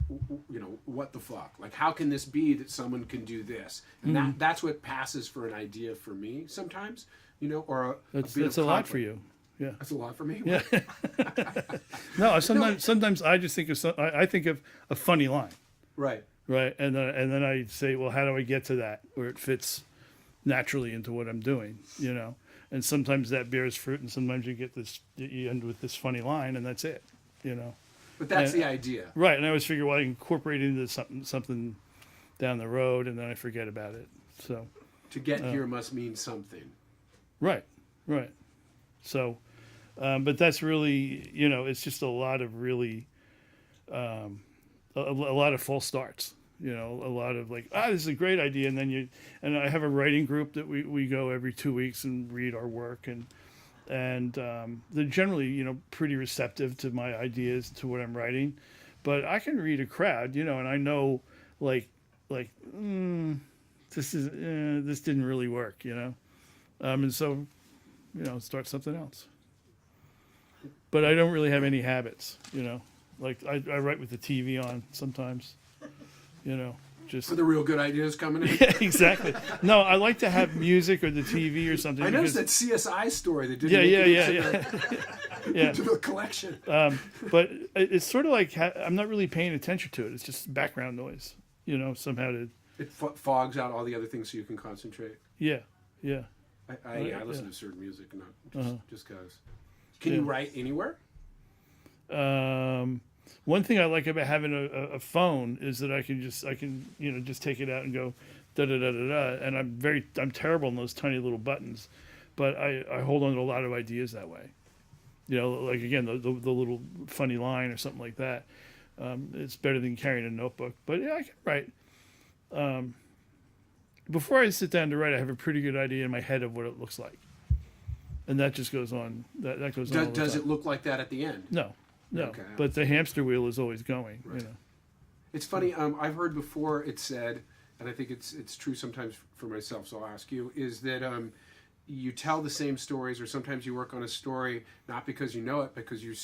you know, what the fuck? Like, how can this be that someone can do this? And that's what passes for an idea for me sometimes, you know, or that's bit of a lot conflict. for you. Yeah. That's a lot for me. Yeah. No, sometimes I just think of I think of a funny line. Right. Right, and then I say, well, how do I get to that where it fits naturally into what I'm doing, you know? And sometimes that bears fruit, and sometimes you end with this funny line, and that's it, you know? But that's the idea. Right, and I always figure, well, I can incorporate it into something down the road, and then I forget about it. So To get here must mean something. right. So, but that's really, you know, it's just a lot of really. A lot of false starts, you know, a lot of like, this is a great idea. And then and I have a writing group that we go every 2 weeks and read our work. And they're generally, you know, pretty receptive to my ideas, to what I'm writing. But I can read a crowd, you know, and I know this didn't really work, you know? And so, you know, start something else. But I don't really have any habits, you know? Like I write with the TV on sometimes, you know, just For the real good ideas coming in. yeah, exactly. No, I like to have music or the TV or something. I noticed that because- CSI story that didn't Yeah. Yeah. into the collection. But it's sort of like I'm not really paying attention to it. It's just background noise, you know, somehow to. It fogs out all the other things so you can concentrate. Yeah. I listen to certain music, not just because. Can you write anywhere? One thing I like about having a phone is that I can you know just take it out and go da da da da da, and I'm terrible on those tiny little buttons, but I hold on to a lot of ideas that way. You know, like again the little funny line or something like that. It's better than carrying a notebook, but yeah, I can write. Before I sit down to write, I have a pretty good idea in my head of what it looks like, and that just goes on. That goes on. all the Does time. it look like that at the end? No. Okay. But the hamster wheel is always going. Right. You know. It's funny. I've heard before it said, and I think it's true sometimes for myself. So I'll ask you: is that you tell the same stories, or sometimes you work on a story not because you know it, because you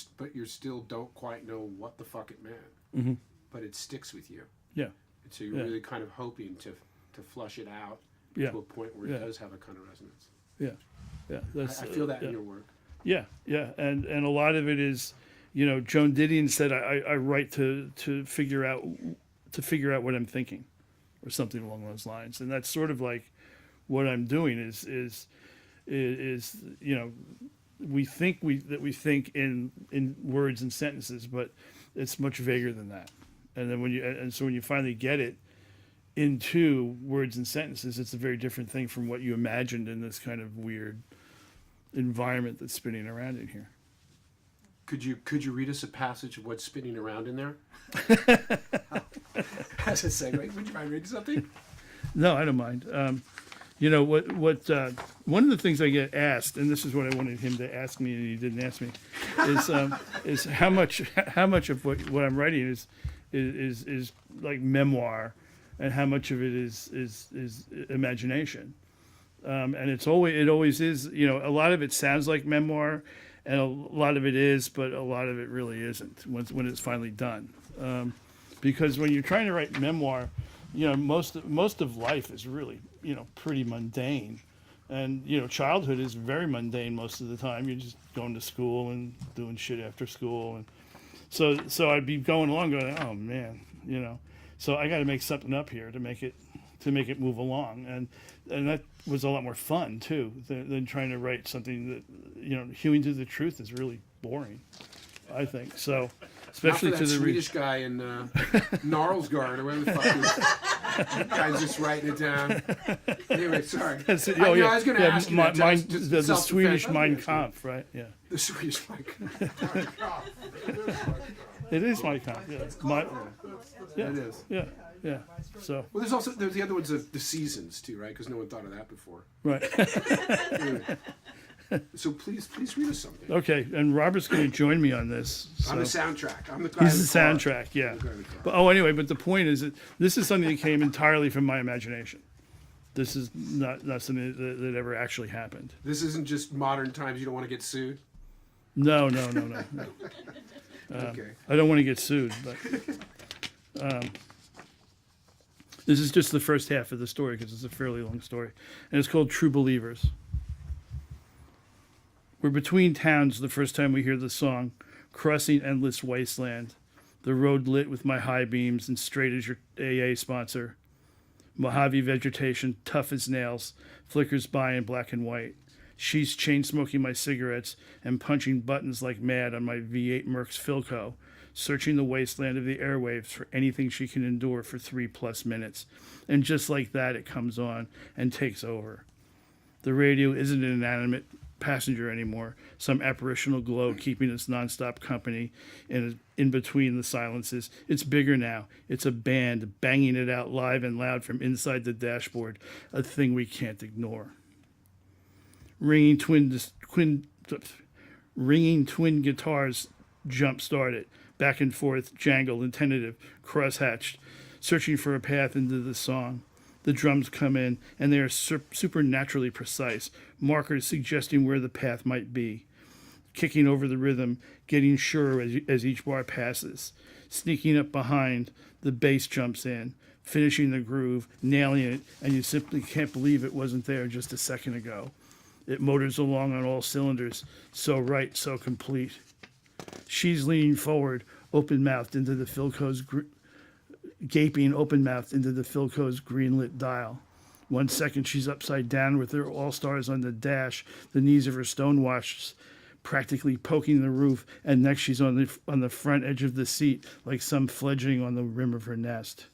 still don't quite know what the fuck it meant, but it sticks with you. Yeah. And so you're really kind of hoping to flush it out Yeah. to a point where it does have a kind of resonance. Yeah. That's, I feel that yeah. in your work. Yeah. And a lot of it is, you know, Joan Didion said I write to figure out what I'm thinking, or something along those lines, and that's sort of like what I'm doing is you know, we think in words and sentences, but it's much vaguer than that. And then so when you finally get it into words and sentences, it's a very different thing from what you imagined in this kind of weird environment that's spinning around in here. Could you read us a passage of what's spinning around in there? As a segue, would you mind reading something? No, I don't mind. You know what? One of the things I get asked, and this is what I wanted him to ask me, and he didn't ask me, is how much of what I'm writing is like memoir, and how much of it is imagination. And it always is. A lot of it sounds like memoir, and a lot of it is, but a lot of it really isn't when it's finally done. Because when you're trying to write memoir, most of life is really pretty mundane, and childhood is very mundane most of the time. You're just going to school and doing shit after school, and so I'd be going along going, oh man, so I got to make something up here to make it move along, and that was a lot more fun too than trying to write something that hewing to the truth is really boring, I think. So especially Not for to that the Swedish guy in Narlsgard or whatever the fuck he was. That guy's just writing it down. Anyway, sorry. That's it. I was going to ask you that, just the self-defense. Swedish Mein Kampf, right? Yeah, The Swedish Mein Kampf. it is Mein Kampf. Yeah, It is. yeah. So Well, there's the other ones of the seasons too, right? Because no one thought of that before. right. Anyway. So please read us something. Okay, and Robert's going to join me on this. So. On the soundtrack. I'm the guy. He's the in car. soundtrack, yeah. The guy in the car. But anyway, but the point is that this is something that came entirely from my imagination. This is not something that ever actually happened. This isn't just modern times. You don't want to get sued. No. Okay. I don't want to get sued, but this is just the first half of the story because it's a fairly long story, and it's called True Believers. We're between towns the first time we hear the song, crossing endless wasteland, the road lit with my high beams and straight as your AA sponsor. Mojave vegetation, tough as nails, flickers by in black and white. She's chain-smoking my cigarettes and punching buttons like mad on my V8 Mercs Philco, searching the wasteland of the airwaves for anything she can endure for 3+ minutes. And just like that, it comes on and takes over. The radio isn't an inanimate passenger anymore, some apparitional glow keeping us nonstop company in between the silences. It's bigger now. It's a band banging it out live and loud from inside the dashboard, a thing we can't ignore. Ringing twin guitars jump-start it, back and forth, jangled and tentative, cross-hatched, searching for a path into the song. The drums come in, and they are supernaturally precise, markers suggesting where the path might be. Kicking over the rhythm, getting surer as each bar passes. Sneaking up behind, the bass jumps in, finishing the groove, nailing it, and you simply can't believe it wasn't there just a second ago. It motors along on all cylinders, so right, so complete. She's leaning forward, open-mouthed into the Philco's gaping open-mouthed into the Philco's green-lit dial. 1 second she's upside down with her all-stars on the dash, the knees of her stonewashed practically poking the roof, and next she's on the front edge of the seat like some fledgling on the rim of her nest.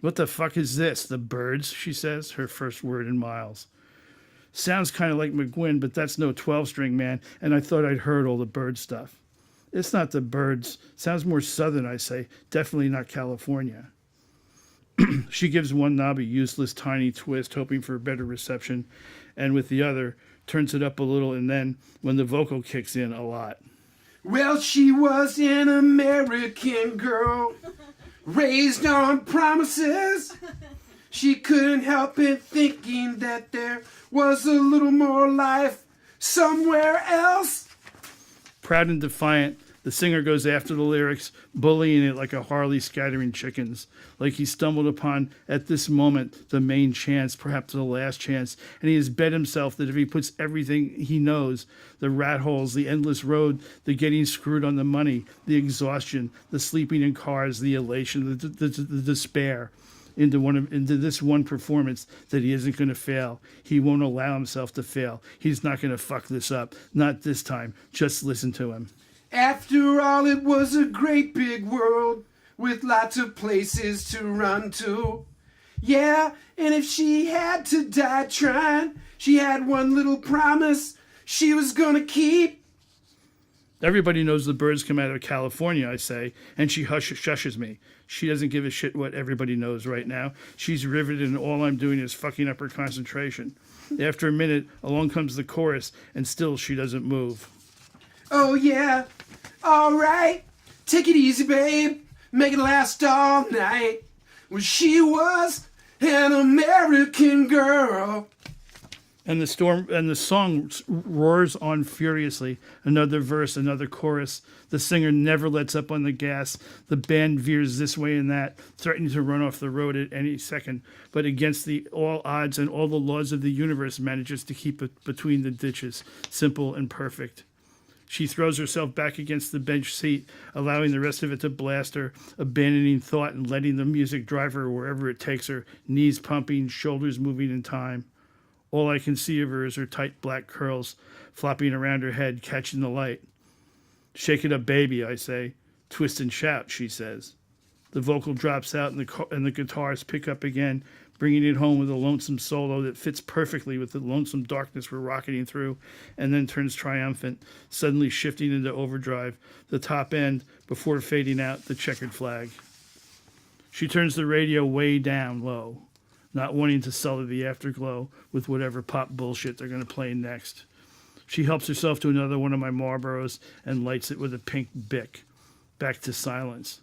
What the fuck is this? The Birds, she says, her first word in miles. Sounds kind of like McGuinn, but that's no 12-string, man, and I thought I'd heard all the Bird stuff. It's not the Birds. Sounds more southern, I say. Definitely not California. She gives one knobby, useless, tiny twist, hoping for a better reception, and with the other, turns it up a little, and then, when the vocal kicks in, a lot. Well, she was an American girl, raised on promises. She couldn't help it thinking that there was a little more life somewhere else. Proud and defiant, the singer goes after the lyrics, bullying it like a Harley scattering chickens, like he stumbled upon, at this moment, the main chance, perhaps the last chance, and he has bet himself that if he puts everything he knows, the rat holes, the endless road, the getting screwed on the money, the exhaustion, the sleeping in cars, the elation, the despair, into this one performance, that he isn't going to fail. He won't allow himself to fail. He's not going to fuck this up. Not this time. Just listen to him. After all, it was a great big world with lots of places to run to. Yeah, and if she had to die trying, she had one little promise she was going to keep. Everybody knows the Birds come out of California, I say, and she shushes me. She doesn't give a shit what everybody knows right now. She's riveted, and all I'm doing is fucking up her concentration. After a minute, along comes the chorus, and still she doesn't move. Oh yeah, all right, take it easy, babe. make it last all night. Well, she was an American girl. And the song roars on furiously. Another verse, another chorus. The singer never lets up on the gas. The band veers this way and that, threatening to run off the road at any second. But against all odds and all the laws of the universe, manages to keep it between the ditches, simple and perfect. She throws herself back against the bench seat, allowing the rest of it to blast her, abandoning thought and letting the music drive her wherever it takes her, knees pumping, shoulders moving in time. All I can see of her is her tight black curls flopping around her head, catching the light. Shake it up, baby, I say. Twist and shout, she says. The vocal drops out and the guitars pick up again, bringing it home with a lonesome solo that fits perfectly with the lonesome darkness we're rocketing through, and then turns triumphant, suddenly shifting into overdrive, the top end, before fading out, the checkered flag. She turns the radio way down low, not wanting to sully the afterglow with whatever pop bullshit they're going to play next. She helps herself to another one of my Marlboros and lights it with a pink Bic. Back to silence.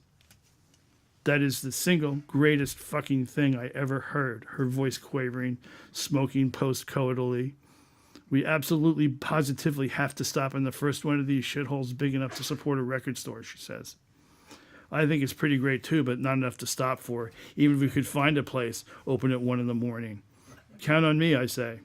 That is the single greatest fucking thing I ever heard, her voice quavering, smoking post-coitally. We absolutely, positively have to stop in the first one of these shitholes big enough to support a record store, she says. I think it's pretty great too, but not enough to stop for, even if we could find a place open at 1 a.m. Count on me, I say.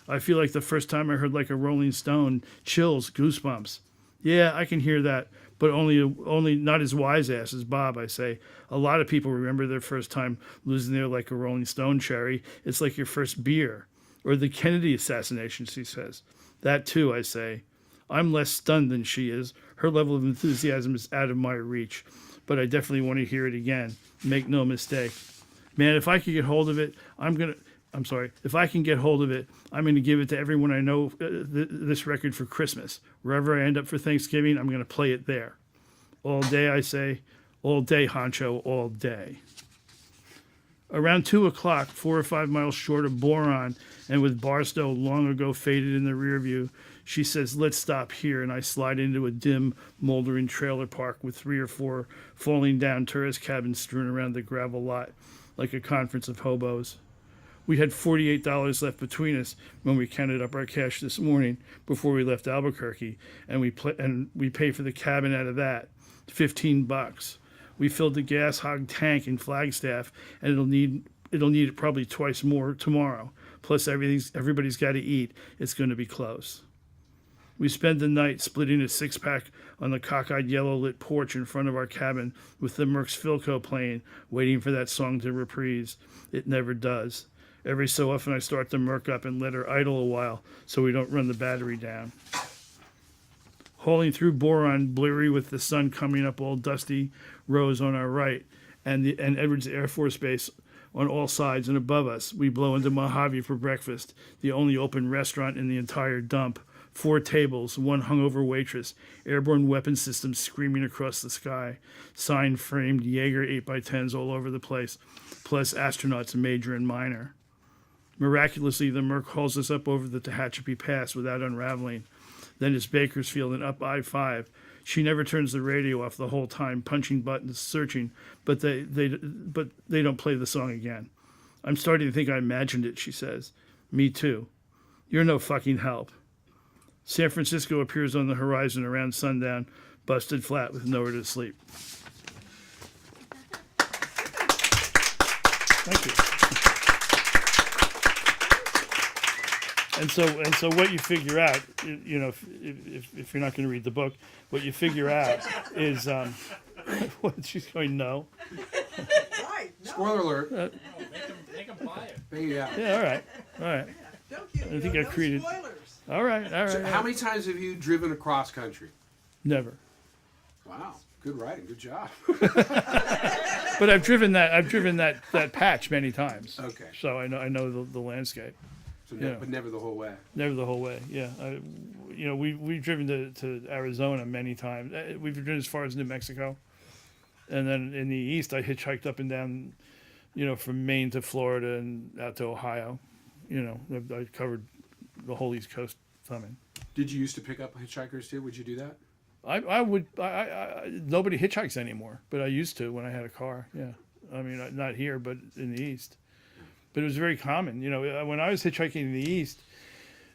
I feel like the first time I heard like a Rolling Stone, chills, goosebumps. Yeah, I can hear that, but only not as wise ass as Bob, I say. A lot of people remember their first time losing their like a Rolling Stone cherry. It's like your first beer. Or the Kennedy assassination, she says. That too, I say. I'm less stunned than she is. Her level of enthusiasm is out of my reach. But I definitely want to hear it again. Make no mistake. Man, if I could get hold of it, if I can get hold of it, I'm going to give it to everyone I know, this record for Christmas. Wherever I end up for Thanksgiving, I'm going to play it there. All day, I say. All day, Honcho, all day. Around 2 o'clock, 4 or 5 miles short of Boron, and with Barstow long ago faded in the rear view, she says, let's stop here, and I slide into a dim, moldering trailer park with 3 or 4 falling down tourist cabins strewn around the gravel lot, like a conference of hobos. We had $48 left between us when we counted up our cash this morning before we left Albuquerque, and we paid for the cabin out of that, $15. We filled the gas hog tank in Flagstaff, and it'll need it probably twice more tomorrow. Plus everybody's got to eat. It's going to be close. We spend the night splitting a 6-pack on the cockeyed yellow-lit porch in front of our cabin with the Merck's Philco playing, waiting for that song to reprise. It never does. Every so often I start the Merck up and let her idle a while so we don't run the battery down. Hauling through Boron, bleary with the sun coming up all dusty rose on our right, and Edwards Air Force Base on all sides and above us. We blow into Mojave for breakfast, the only open restaurant in the entire dump. 4 tables, 1 hungover waitress, airborne weapon systems screaming across the sky, sign-framed Jaeger 8x10s all over the place, plus astronauts major and minor. Miraculously, the Merc hauls us up over the Tehachapi Pass without unraveling. Then it's Bakersfield and up I-5. She never turns the radio off the whole time, punching buttons, searching, but they don't play the song again. I'm starting to think I imagined it, she says. Me too. You're no fucking help. San Francisco appears on the horizon around sundown, busted flat with nowhere to sleep. Thank you. And so what you figure out, you know, if you're not going to read the book, what you figure out is what she's going, no. Right. No. Spoiler alert. Make them buy it. Yeah. All right. Don't give I think I no created- spoilers. All right. So how many times have you driven across country? Never. Wow, good riding, good job. But I've driven that patch many times. Okay. So I know the landscape. So Yeah. But never the whole way. Never the whole way. Yeah. We've driven to Arizona many times. We've driven as far as New Mexico, and then in the east I hitchhiked up and down, from Maine to Florida and out to Ohio. I covered the whole East Coast thumbing. Did you used to pick up hitchhikers too? Would you do that? Nobody hitchhikes anymore, but I used to when I had a car. Yeah, I mean, not here, but in the East. But it was very common. You know, when I was hitchhiking in the East,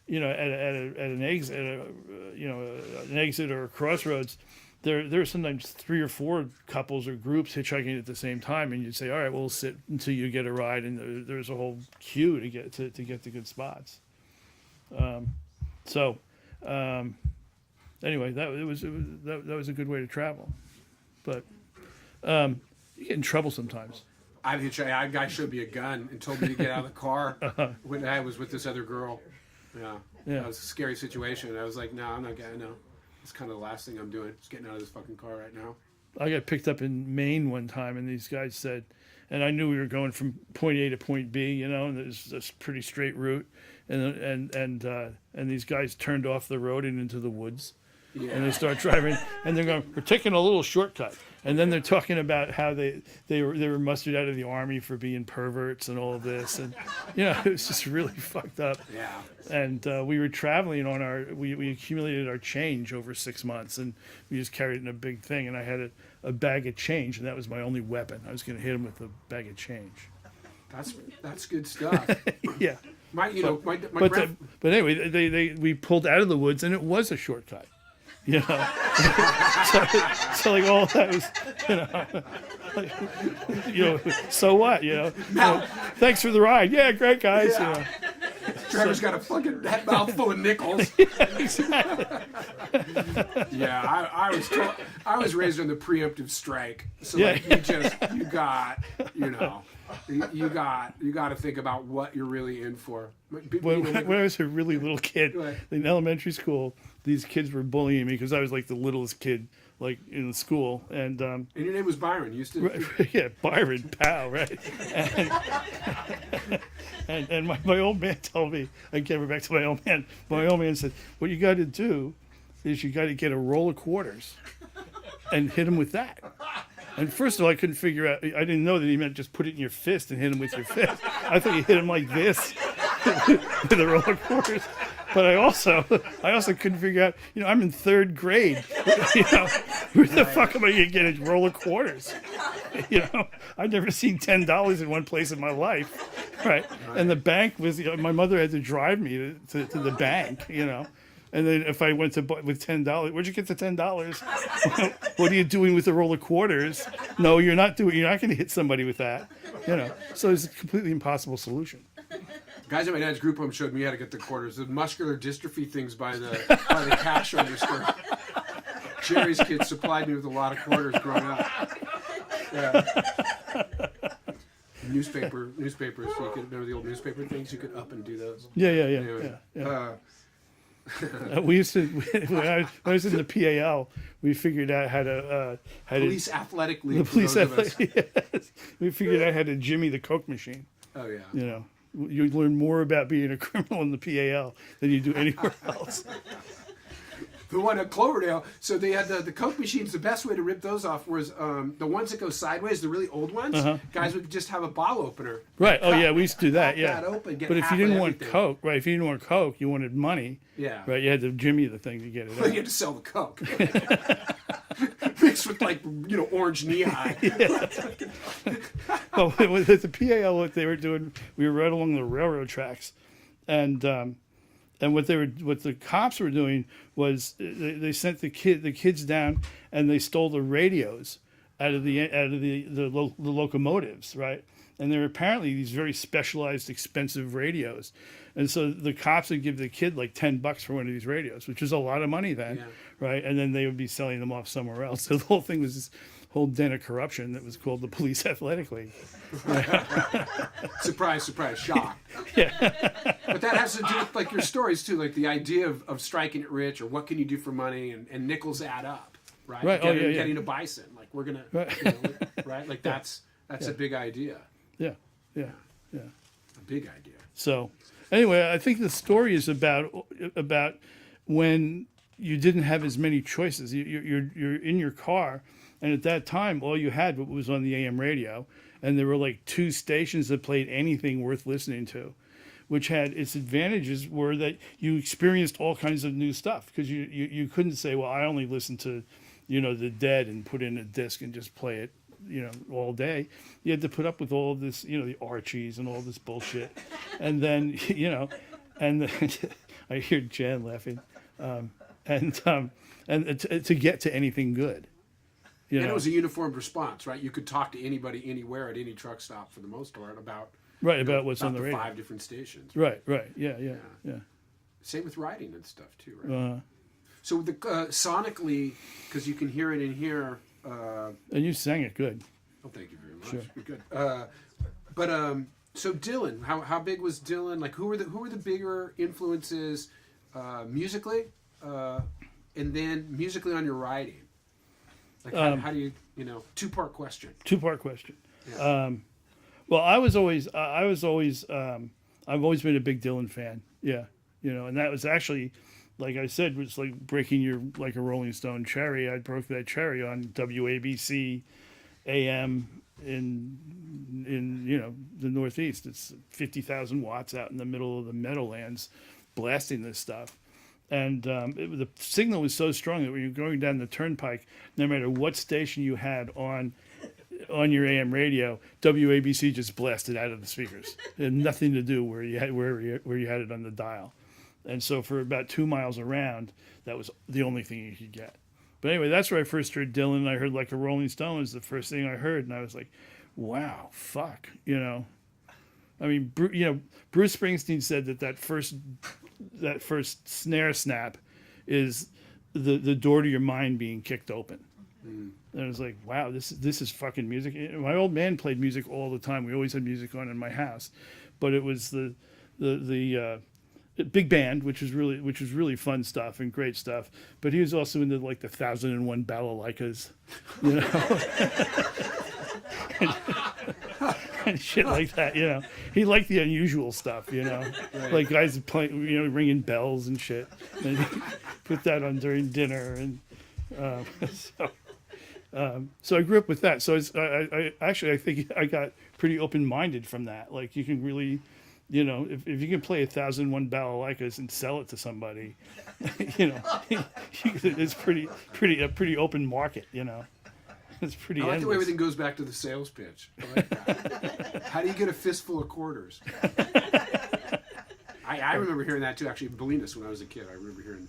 you know, at an exit, an exit or a crossroads, there are sometimes 3 or 4 couples or groups hitchhiking at the same time, and you'd say, all right, we'll sit until you get a ride, and there's a whole queue to get to the good spots. Anyway, that was a good way to travel, but you get in trouble sometimes. I hitchhiked. A guy showed me a gun and told me to get out of the car when I was with this other girl. Yeah, that was a scary situation. I was like, no, I'm not getting. No, it's kind of the last thing I'm doing. Just getting out of this fucking car right now. I got picked up in Maine one time, and these guys said, and I knew we were going from point A to point B, you know, and there's this pretty straight route, and these guys turned off the road and into the woods. Yeah. And they start driving, and they're going, we're taking a little shortcut. And then they're talking about how they were mustered out of the army for being perverts and all of this. And, you know, it was just really fucked up. Yeah. And we were traveling on we accumulated our change over 6 months, and we just carried it in a big thing. And I had a bag of change, and that was my only weapon. I was going to hit him with a bag of change. That's good stuff. Yeah. But anyway, we pulled out of the woods, and it was a shortcut. You know, so like all that was, you know, so what, you know? Thanks for the ride. Yeah, great guys. Yeah. You know. Trevor's got a fucking that mouthful of nickels. Yeah, exactly. Yeah, I was raised on the preemptive strike, so Yeah. like you got to think about what you're really in for. When I was a really little kid in elementary school, these kids were bullying me because I was like the littlest kid, like in the school, and your name was Byron. You used to yeah, Byron, pal, right? And my old man told me, I came back to my old man. My old man said, what you got to do is you got to get a roll of quarters and hit him with that. And first of all, I couldn't figure out. I didn't know that he meant just put it in your fist and hit him with your fist. I thought you hit him like this with a roll of quarters. But I also couldn't figure out. You know, I'm in 3rd grade. You know, where the fuck am I gonna get a roll of quarters? You know, I've never seen $10 in one place in my life, right? And the bank was. You know, my mother had to drive me to the bank. You know. And then if I went with $10, where'd you get the $10? What are you doing with a roll of quarters? No, you're not going to hit somebody with that. You know, so it's a completely impossible solution. Guys at my dad's group home showed me how to get the quarters. The muscular dystrophy things by the cash register. Jerry's kids supplied me with a lot of quarters growing up. Yeah. Newspapers. So you could remember the old newspaper things. You could up and do those. Yeah. Anyway, We used to when I was in the PAL. We figured out how to police athletic league. The police athletic. Yes. We figured out how to jimmy the Coke machine. Oh yeah. You know, you learn more about being a criminal in the PAL than you do anywhere else. The one at Cloverdale, so they had the Coke machines. The best way to rip those off was the ones that go sideways, the really old ones. Uh-huh. Guys would just have a bottle opener. Right. Oh yeah, we used to do that. Yeah. That open, get but if half you didn't of want everything. Coke, right? If you didn't want Coke, you wanted money. Yeah. Right. You had to jimmy the thing to get it Well, out. you had to sell the Coke. Mixed with orange knee high. Well, with the PAL, what they were doing, we were right along the railroad tracks, and what the cops were doing was they sent the kids down and they stole the radios out of the locomotives, right? And there were apparently these very specialized, expensive radios, and so the cops would give the kid like $10 for one of these radios, which was a lot of money then, right? And then they would be selling them off somewhere else. So the whole thing was this whole den of corruption that was called the Police Athletic League. Surprise, surprise, shock. Yeah. But that has to do with like your stories too, like the idea of striking it rich or what can you do for money, and nickels add up, right? Right. Getting a Bison, like we're gonna, right? Like that's a big idea. Yeah. A big idea. So, anyway, I think the story is about when you didn't have as many choices. You're in your car, and at that time, all you had was on the AM radio, and there were like 2 stations that played anything worth listening to. which had its advantages were that you experienced all kinds of new stuff because you couldn't say, well, I only listen to, the Dead and put in a disc and just play it, all day. You had to put up with all of this, the Archies and all this bullshit. And then, and then, I hear Jan laughing. And to get to anything good. And it was a uniformed response, right? You could talk to anybody, anywhere, at any truck stop for the most part about what's on the radio. 5 different stations. Right. Yeah. Same with writing and stuff too, right? So the sonically, because you can hear it in here. And you sang it good. Oh, thank you very much. Sure. You're good. So Dylan, how big was Dylan? Like, who were the bigger influences musically, and then musically on your writing? Like, how do you 2-part question? 2-part question. Yeah. Well, I've always been a big Dylan fan. Yeah, and that was actually, like I said, was like breaking your like a Rolling Stone cherry. I broke that cherry on WABC AM in the Northeast. It's 50,000 watts out in the middle of the Meadowlands, blasting this stuff. And the signal was so strong that when you're going down the turnpike, no matter what station you had on your AM radio, WABC just blasted out of the speakers. It had nothing to do where you had it on the dial. And so for about 2 miles around, that was the only thing you could get. But anyway, that's where I first heard Dylan. I heard like a Rolling Stones, the first thing I heard, and I was like, wow, fuck, I mean, Bruce Springsteen said that first snare snap is the door to your mind being kicked open. And I was like, wow, this is fucking music. My old man played music all the time. We always had music on in my house, but it was the big band, which was really fun stuff and great stuff. But he was also into like the 1001 balalaikas, and shit like that, He liked the unusual stuff, Right. Like guys playing, ringing bells and shit. And he put that on during dinner, and so I grew up with that. So I think I got pretty open-minded from that. Like you can really, if you can play 1001 balalaikas and sell it to somebody, it's a pretty open market, It's pretty I like endless. the way everything goes back to the sales pitch. I like that. How do you get a fistful of quarters? I remember hearing that too. Actually, in Bolinas when I was a kid, I remember hearing,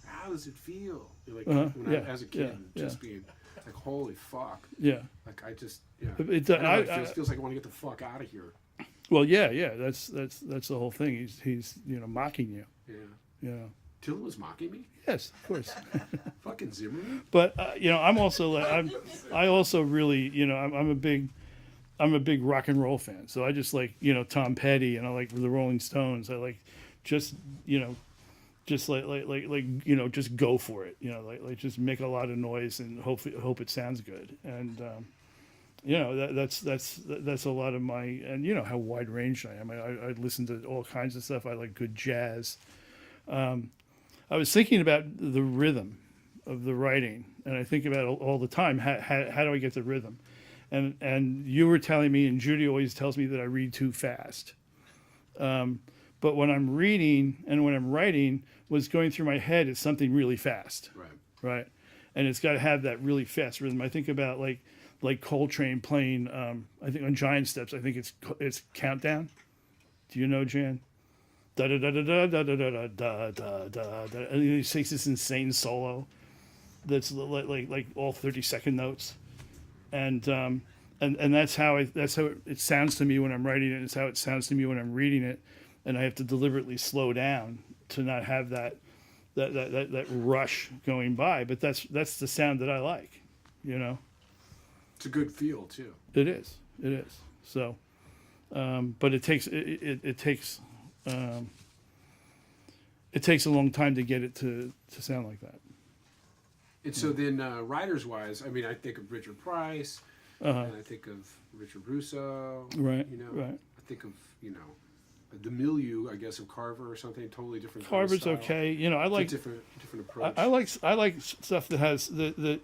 how does it feel? Like as a kid, just being like, holy fuck. Yeah. Like I just, It feels like I want to get the fuck out of here. Well, yeah. That's the whole thing. He's mocking you. Yeah. Dylan was mocking me. Yes, of course. Fucking Zimmerman. But I'm also I also really I'm a big rock and roll fan. So I just like Tom Petty, and I like the Rolling Stones. I like just just go for it. Like just make a lot of noise and hope it sounds good. And that's a lot of my, and how wide ranged I am. I listen to all kinds of stuff. I like good jazz. I was thinking about the rhythm of the writing, and I think about it all the time. How do I get the rhythm? And you were telling me, and Judy always tells me that I read too fast. But when I'm reading and when I'm writing, what's going through my head is something really fast. Right. And it's got to have that really fast rhythm. I think about like Coltrane playing. I think on Giant Steps. I think it's Countdown. Do you know, Jan? Da da da da da da da da da da da. And he takes this insane solo. That's like all 30-second notes, and that's how it sounds to me when I'm writing it. It's how it sounds to me when I'm reading it, and I have to deliberately slow down to not have that rush going by. But that's the sound that I like, It's a good feel too. It is. So, but it takes a long time to get it to sound like that. And so then, writers-wise, I mean, I think of Richard Price, and I think of Richard Russo. Right. Right. I think of the milieu, I guess, of Carver or something totally different. Carver's kind of style. okay. I like it's a different approach. I like stuff that has the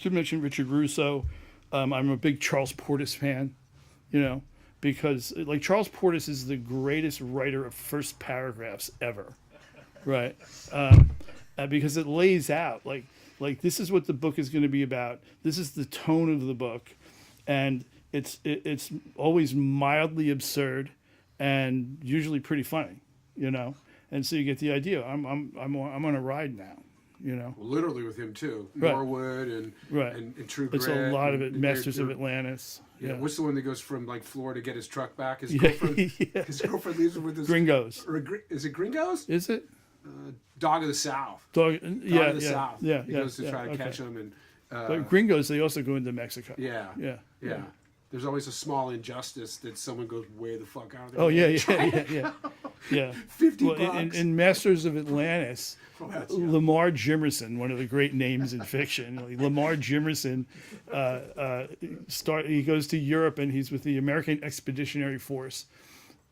you mentioned Richard Russo. I'm a big Charles Portis fan. because like Charles Portis is the greatest writer of first paragraphs ever, right? Because it lays out like this is what the book is going to be about. This is the tone of the book, and it's always mildly absurd, and usually pretty funny, you know. And so you get the idea. I'm on a ride now, you know. Well, literally with him too. Right. Norwood and Right. and True It's Grit. a lot of and it. Masters of Atlantis. Yeah. What's the one that goes from like Florida to get his truck back? His Yeah, girlfriend. yeah. His girlfriend leaves him with his Gringos. Is it Gringos? Is it? Dog of the South. Dog, Dog yeah, of the yeah, South. yeah, He yeah, goes to yeah, try to okay. catch him, and But Gringos, they also go into Mexico. yeah, Yeah. yeah. There's always a small injustice that someone goes way the fuck out of there. Oh yeah, yeah. 50 Well, bucks. in Masters of Atlantis, Well, that's- yeah. Lamar Jimerson, one of the great names in fiction, like Lamar Jimerson, he goes to Europe and he's with the American Expeditionary Force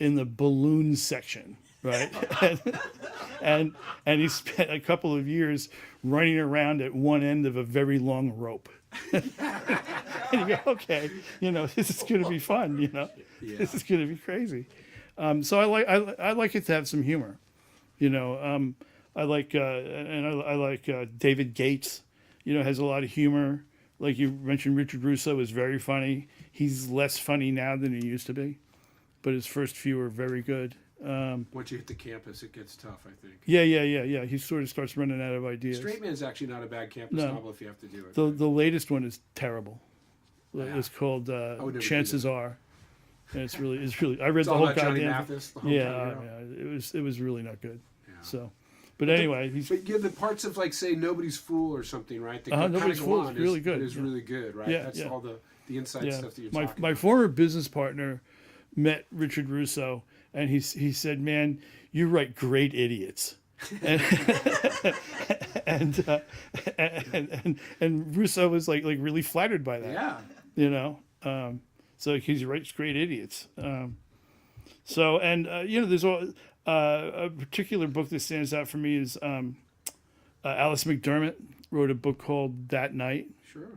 in the balloon section, right? and he spent a couple of years running around at one end of a very long rope. And you go, okay, you know, this is going to be fun, you know, this is going to be crazy. So I like it to have some humor, you know. I like David Gates, you know, has a lot of humor. Like you mentioned, Richard Russo is very funny. He's less funny now than he used to be, but his first few are very good. Once you hit the campus, it gets tough, I think. Yeah. He sort of starts running out of ideas. Straight Man's actually not a bad campus No. novel if you have to do it. The latest one is terrible. It's called would never Chances do Are, and it's really. I read It's the all whole about Johnny goddamn. Mathis, the hometown Yeah, hero. it was really not good. Yeah. So, but anyway, he's But yeah, the parts of like say Nobody's Fool or something, right? That kinda Nobody's go Fool is on really good, Is yeah. really good, right? Yeah, That's yeah. all the inside stuff that you're my talking my about. former business partner met Richard Russo, and he said, "Man, you write great idiots." and, and Russo was like really flattered by that. Yeah. You know, so he writes great idiots. So you know, there's a particular book that stands out for me is Alice McDermott wrote a book called That Night. Sure.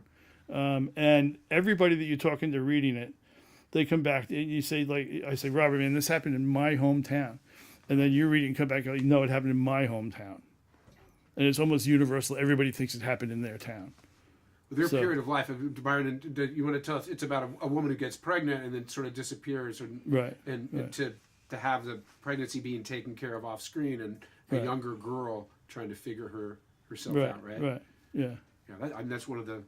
And everybody that you're talking to reading it, they come back and you say, like, I say, Robert, man, this happened in my hometown. And then you read it and come back and go, no, it happened in my hometown. And it's almost universal. Everybody thinks it happened in their town. Their So- period of life, Byron, you want to tell us it's about a woman who gets pregnant and then sort of disappears, Right. and Right. to have the pregnancy being taken care of off screen, and a Right. younger girl trying to figure herself Right. out, right? Right. Yeah. Yeah, that's one of the.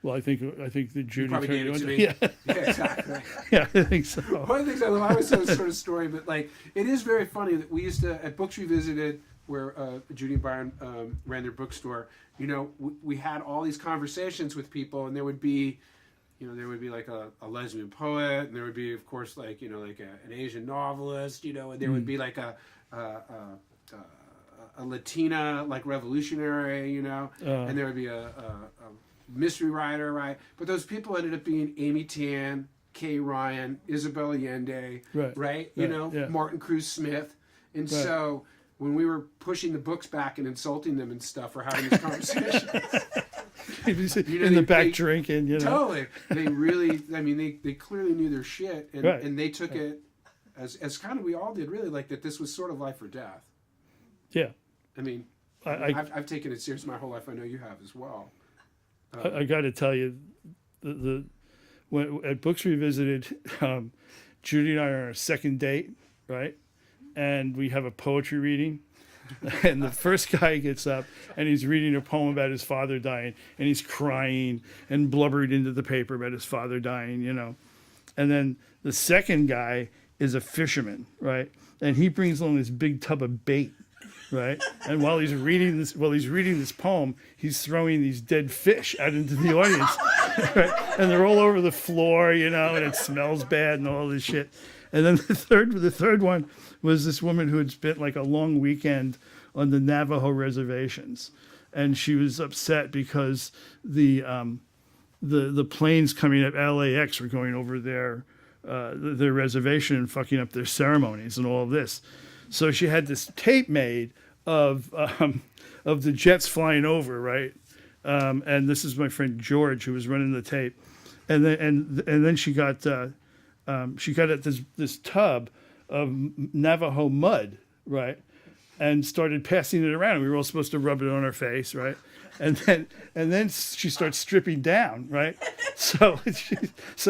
Well, I think the Judy Probably gave it to me. Yeah. Yeah, exactly. Yeah, I think so. One of the things I love, I always tell this sort of story, but like it is very funny that we used to at Books Revisited, where Judy and Byron ran their bookstore. You know, we had all these conversations with people, and there would be like a lesbian poet, and there would be, of course, like like an Asian novelist, and there would be like a Latina like revolutionary, and there would be a mystery writer, right? But those people ended up being Amy Tan, Kay Ryan, Isabel Allende, right? Yeah. Martin Cruz Smith. And so when we were pushing the books back and insulting them and stuff or having these conversations, In the back drinking, totally, they really, I mean, they clearly knew their shit, and, Right. and they took it as kind of we all did, really, like that this was sort of life or death. Yeah. I mean, I've taken it serious my whole life. I know you have as well. I got to tell you, when at Books Revisited, Judy and I are on our second date, right? And we have a poetry reading. And the first guy gets up and he's reading a poem about his father dying, and he's crying and blubbered into the paper about his father dying, And then the second guy is a fisherman, right? And he brings along this big tub of bait, right? And while he's reading this poem, he's throwing these dead fish out into the audience, right? And they're all over the floor, and it smells bad and all this shit. And then the third one was this woman who had spent like a long weekend on the Navajo reservations, and she was upset because the planes coming at LAX were going over their reservation and fucking up their ceremonies and all of this. So she had this tape made of the jets flying over, right? And this is my friend George who was running the tape, and then she got she got at this tub of Navajo mud, right, and started passing it around. We were all supposed to rub it on our face, right, and then she starts stripping down, right. So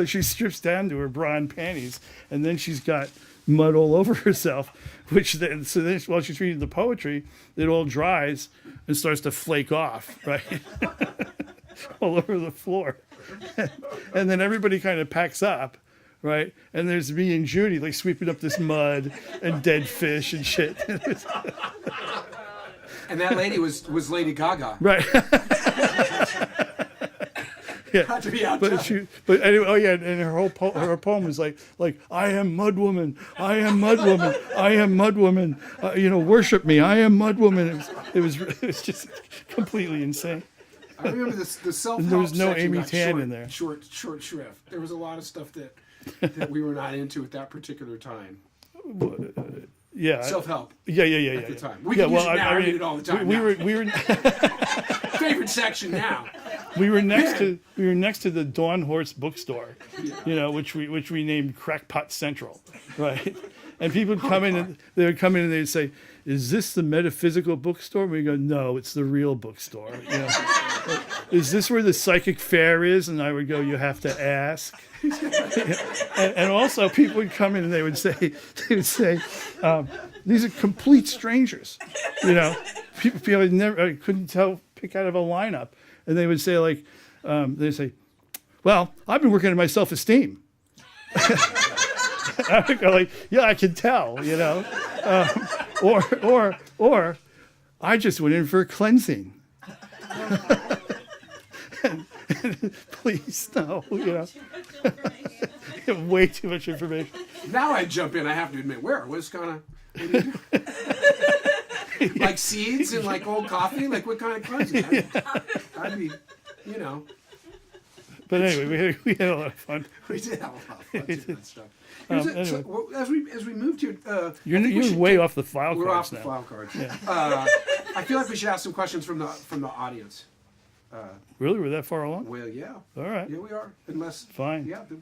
she strips down to her bra and panties, and then she's got mud all over herself. Then while she's reading the poetry, it all dries and starts to flake off, right, all over the floor, and then everybody kind of packs up. Right, and there's me and Judy like sweeping up this mud and dead fish and shit. And that lady was Lady Gaga. Right. Yeah. Had to be outdone. But anyway, oh yeah, and her poem was like I am mud woman, I am mud woman, I am mud woman. Worship me, I am mud woman. It was just completely insane. I remember the self-help There was no section Amy got Tan in there. Short shrift. There was a lot of stuff that we were not into at that particular time. Yeah. Self-help. Yeah. At the time. We can use it now. I read it all the time. We were favorite section now. we were next to the Dawn Horse bookstore, which we named Crackpot Central, right? And people would come in and they'd say, "Is this the metaphysical bookstore?" We go, "No, it's the real bookstore." Is this where the psychic fair is? And I would go, "You have to ask." and also people would come in and they would say, "These are complete strangers." People I couldn't pick out of a lineup, and they would say they'd say, "Well, I've been working on my self-esteem." I would go "Yeah, I can tell," or I just went in for a cleansing. Please, no, way too much information. Now I jump in. I have to admit, what's kind of like seeds and like old coffee? Like what kind of cleansing? I'd be, But anyway, we had a lot of fun. We did have a lot of fun doing that stuff. Anyway. So, as we move to, you're way off the file we're cards off the now. file cards. Yeah. I feel like we should ask some questions from the audience. Really, we're that far along? Well, yeah. All right. Yeah, we are. Unless Fine. Yeah. Did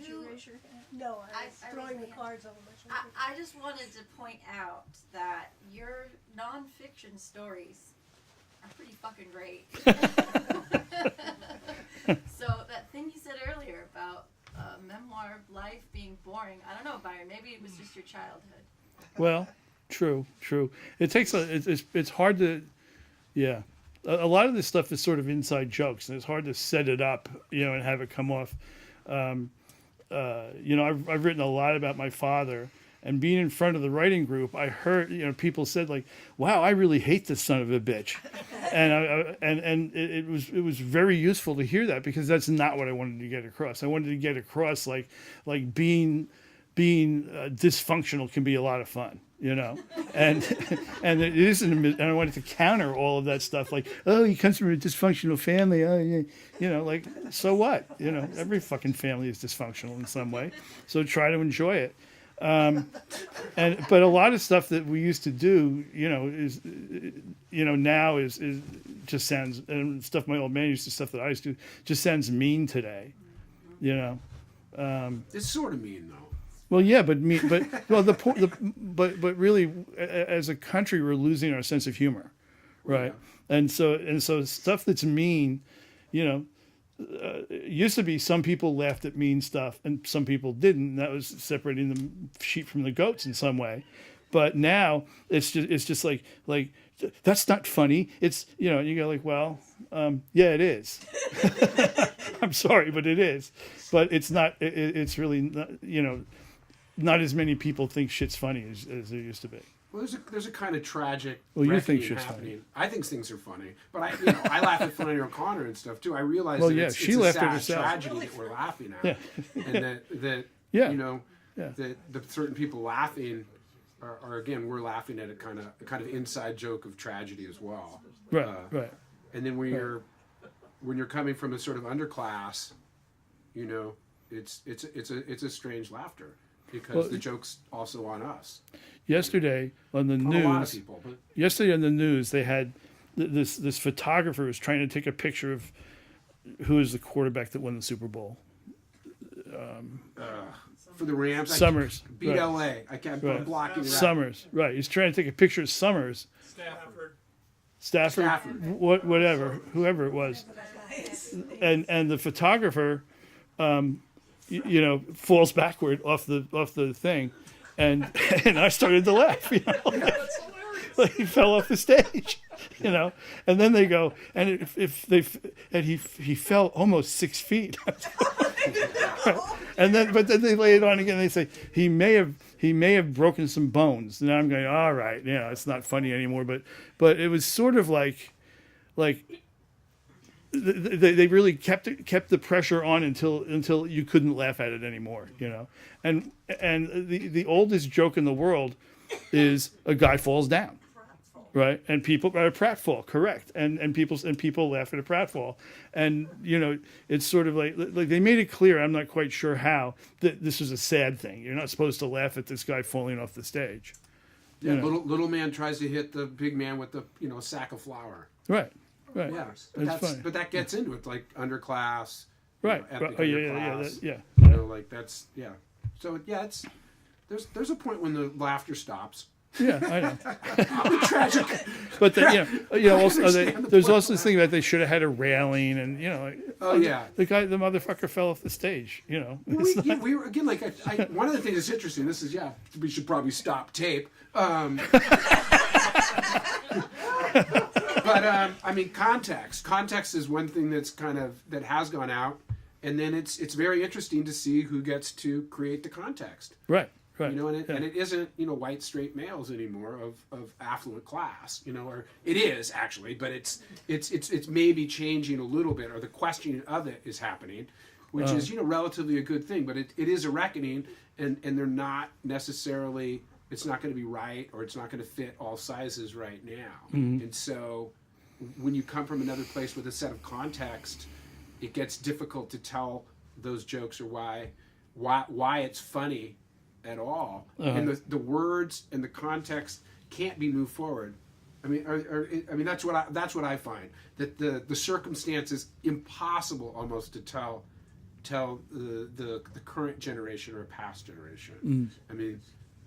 you raise your hand? No, I was throwing the cards over my shoulder. I just wanted to point out that your nonfiction stories are pretty fucking great. So that thing you said earlier about memoir of life being boring, I don't know, Byron, maybe it was just your childhood. Well, true. It takes it's hard to, yeah. A lot of this stuff is sort of inside jokes, and it's hard to set it up, and have it come off. I've written a lot about my father, and being in front of the writing group, I heard, people said "Wow, I really hate this son of a bitch," and it was very useful to hear that, because that's not what I wanted to get across. I wanted to get across like being dysfunctional can be a lot of fun. And it isn't, and I wanted to counter all of that stuff, oh, he comes from a dysfunctional family, oh, yeah, so what? Every fucking family is dysfunctional in some way, so try to enjoy it. But a lot of stuff that we used to do, is now is just sounds, and stuff my old man used to, stuff that I used to do, just sounds mean today, it's sort of mean though. Well, yeah, but really, as a country, we're losing our sense of humor, right? Yeah. And so stuff that's mean, it used to be some people laughed at mean stuff and some people didn't. And that was separating the sheep from the goats in some way. But now it's just like that's not funny. It's you go well, yeah, it is. I'm sorry, but it is. But it's not. It's really not, not as many people think shit's funny as there used to be. Well, there's a kind of tragic. Well, you think shit's happening. Funny. I think things are funny, but I laugh at Flannery O'Connor and stuff too. I realize that it's she a laughed at sad herself. tragedy that we're laughing at, and that that certain people laughing are again, we're laughing at a kind of inside joke of tragedy as well. Right, right. And then when you're coming from a sort of underclass, it's a strange laughter. Because the joke's also on us. Yesterday on the news, a lot of people. But yesterday on the news, they had this photographer was trying to take a picture of who is the quarterback that won the Super Bowl. For the Rams, Summers. beat Right. LA. I kept Right. blocking it out. Summers, right? He's trying to take a picture of Summers, Stafford, whatever, whoever it was, and the photographer, falls backward off the thing, and and I started to laugh, like he fell off the stage, and then they go, and he fell almost 6 feet. And then they lay it on again. They say he may have broken some bones. And I'm going, all right, it's not funny anymore. But it was sort of like they really kept the pressure on until you couldn't laugh at it anymore. And the oldest joke in the world is a guy falls down. Right, and people are a pratfall, correct, and people laugh at a pratfall, and it's sort of like they made it clear. I'm not quite sure how that this is a sad thing. You're not supposed to laugh at this guy falling off the stage. Yeah, little man tries to hit the big man with the sack of flour. Right. Yeah, but that gets into it, like underclass. Right. Epic Oh underclass. yeah. That's So there's a point when the laughter stops. Yeah, I know. Tragic. But also there's also this thing that they should have had a railing, and the motherfucker fell off the stage. We were again like one of the things that's interesting. This is we should probably stop tape. But I mean, context is one thing that's that has gone out, and then it's very interesting to see who gets to create the context. Right. Right. And it isn't white straight males anymore of affluent class, or it is actually, but it's maybe changing a little bit, or the questioning of it is happening, which is relatively a good thing, but it is a reckoning, and they're not necessarily, it's not going to be right, or it's not going to fit all sizes right now. Mm-hmm. And so when you come from another place with a set of context, it gets difficult to tell those jokes, or why it's funny at all, and the words and the context can't be moved forward. I mean, that's what I find, that the circumstance is impossible almost to tell the current generation or past generation. I mean,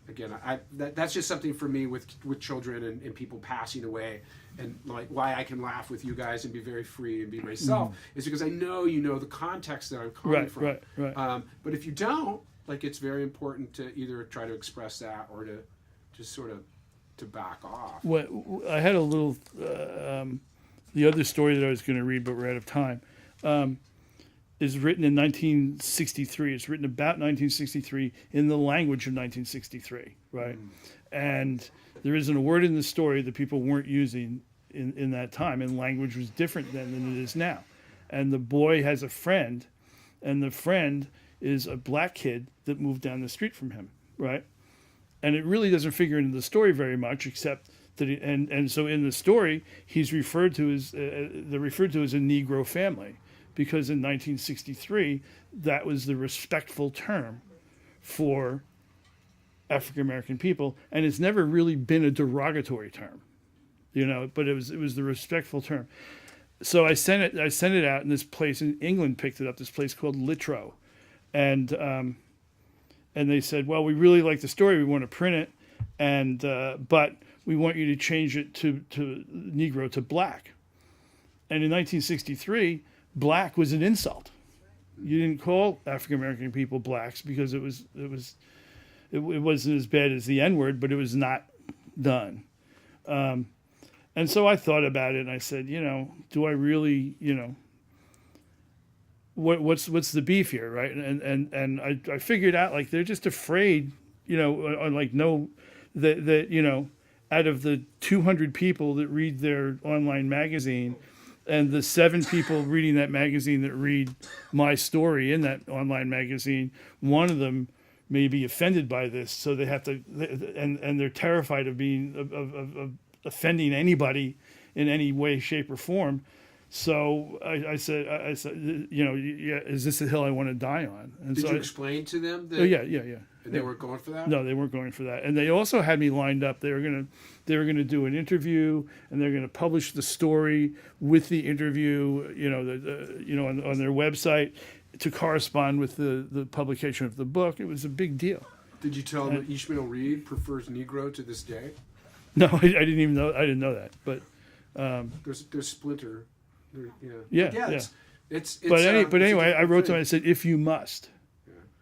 again, that's just something for me with children and people passing away, and like why I can laugh with you guys and be very free and be myself is because I know the context that I'm coming from. Right. But if you don't, it's very important to either try to express that or to just sort of to back off. I had a little, the other story that I was going to read, but we're out of time, is written in 1963. It's written about 1963 in the language of 1963, right? And there isn't a word in the story that people weren't using in that time, and language was different then than it is now. And the boy has a friend, and the friend is a black kid that moved down the street from him, right? And it really doesn't figure into the story very much, except that and so in the story he's referred to as they're referred to as a Negro family, because in 1963 that was the respectful term for African American people, and it's never really been a derogatory term, but it was the respectful term. So I sent it out, and this place in England picked it up, this place called Litro. And they said, well, we really like the story. We want to print it, but we want you to change it to Negro to black. And in 1963, black was an insult. You didn't call African American people blacks because it wasn't as bad as the N-word, but it was not done. And so I thought about it, and I said, do I really, what's the beef here, right? And I figured out, they're just afraid, that out of the 200 people that read their online magazine, and the 7 people reading that magazine that read my story in that online magazine, one of them may be offended by this, so they have to, and they're terrified of being of offending anybody in any way, shape, or form. So I said, is this the hill I want to die on? And Did so you explain to them that? Oh, yeah. And they weren't going for that? No, they weren't going for that. And they also had me lined up. They were gonna do an interview, and they're gonna publish the story with the interview, on their website. to correspond with the publication of the book. It was a big deal. Did you tell him that Ishmael Reed prefers Negro to this day? No, I didn't even know. I didn't know that. But There's Splinter. Yeah. Yeah, But yeah. It's but it's a anyway, I different wrote to thing. him. I said, if you must,